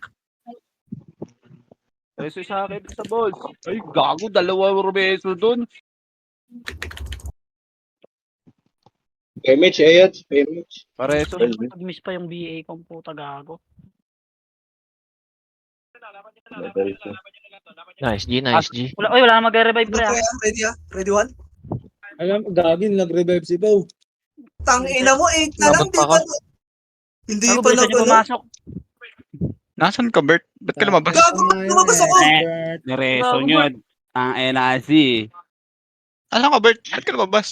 Reso sa akin sa boss. Ay, gago. Dalawa reso dun. Damage, ayat. Damage. Pareso. Nag-miss pa yung BA kong puta gago. Nice G, nice G. Wala na magre-revive pre ah. Ready ah? Ready one? Alam, gagin, nag-revive si Pau. Tang ina mo, 8 na lang, Abot di pa ba? ka. Hindi Gago, pa bilisan niyo ano? pumasok. Nasaan ka, Bert? Ba't ka lumabas? Gago, ba't lumabas ako? Nireso nyo. Ang NAC. Asan ka, Bert? Ba't ka lumabas?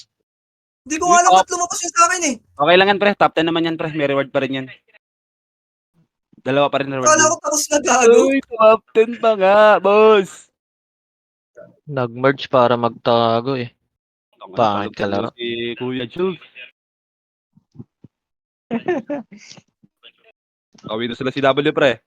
Hindi ko alam ba't lumabas yung sa akin eh. Okay lang yan, pre. Top 10 naman yan, pre. May reward pa rin yan. Dalawa pa rin reward. Kala ko tapos na gago. Uy, top 10 pa nga, boss. Nag-merge para magtago eh. Pangit ka laro. Si Kuya Jules. Kawin na sila si W, pre.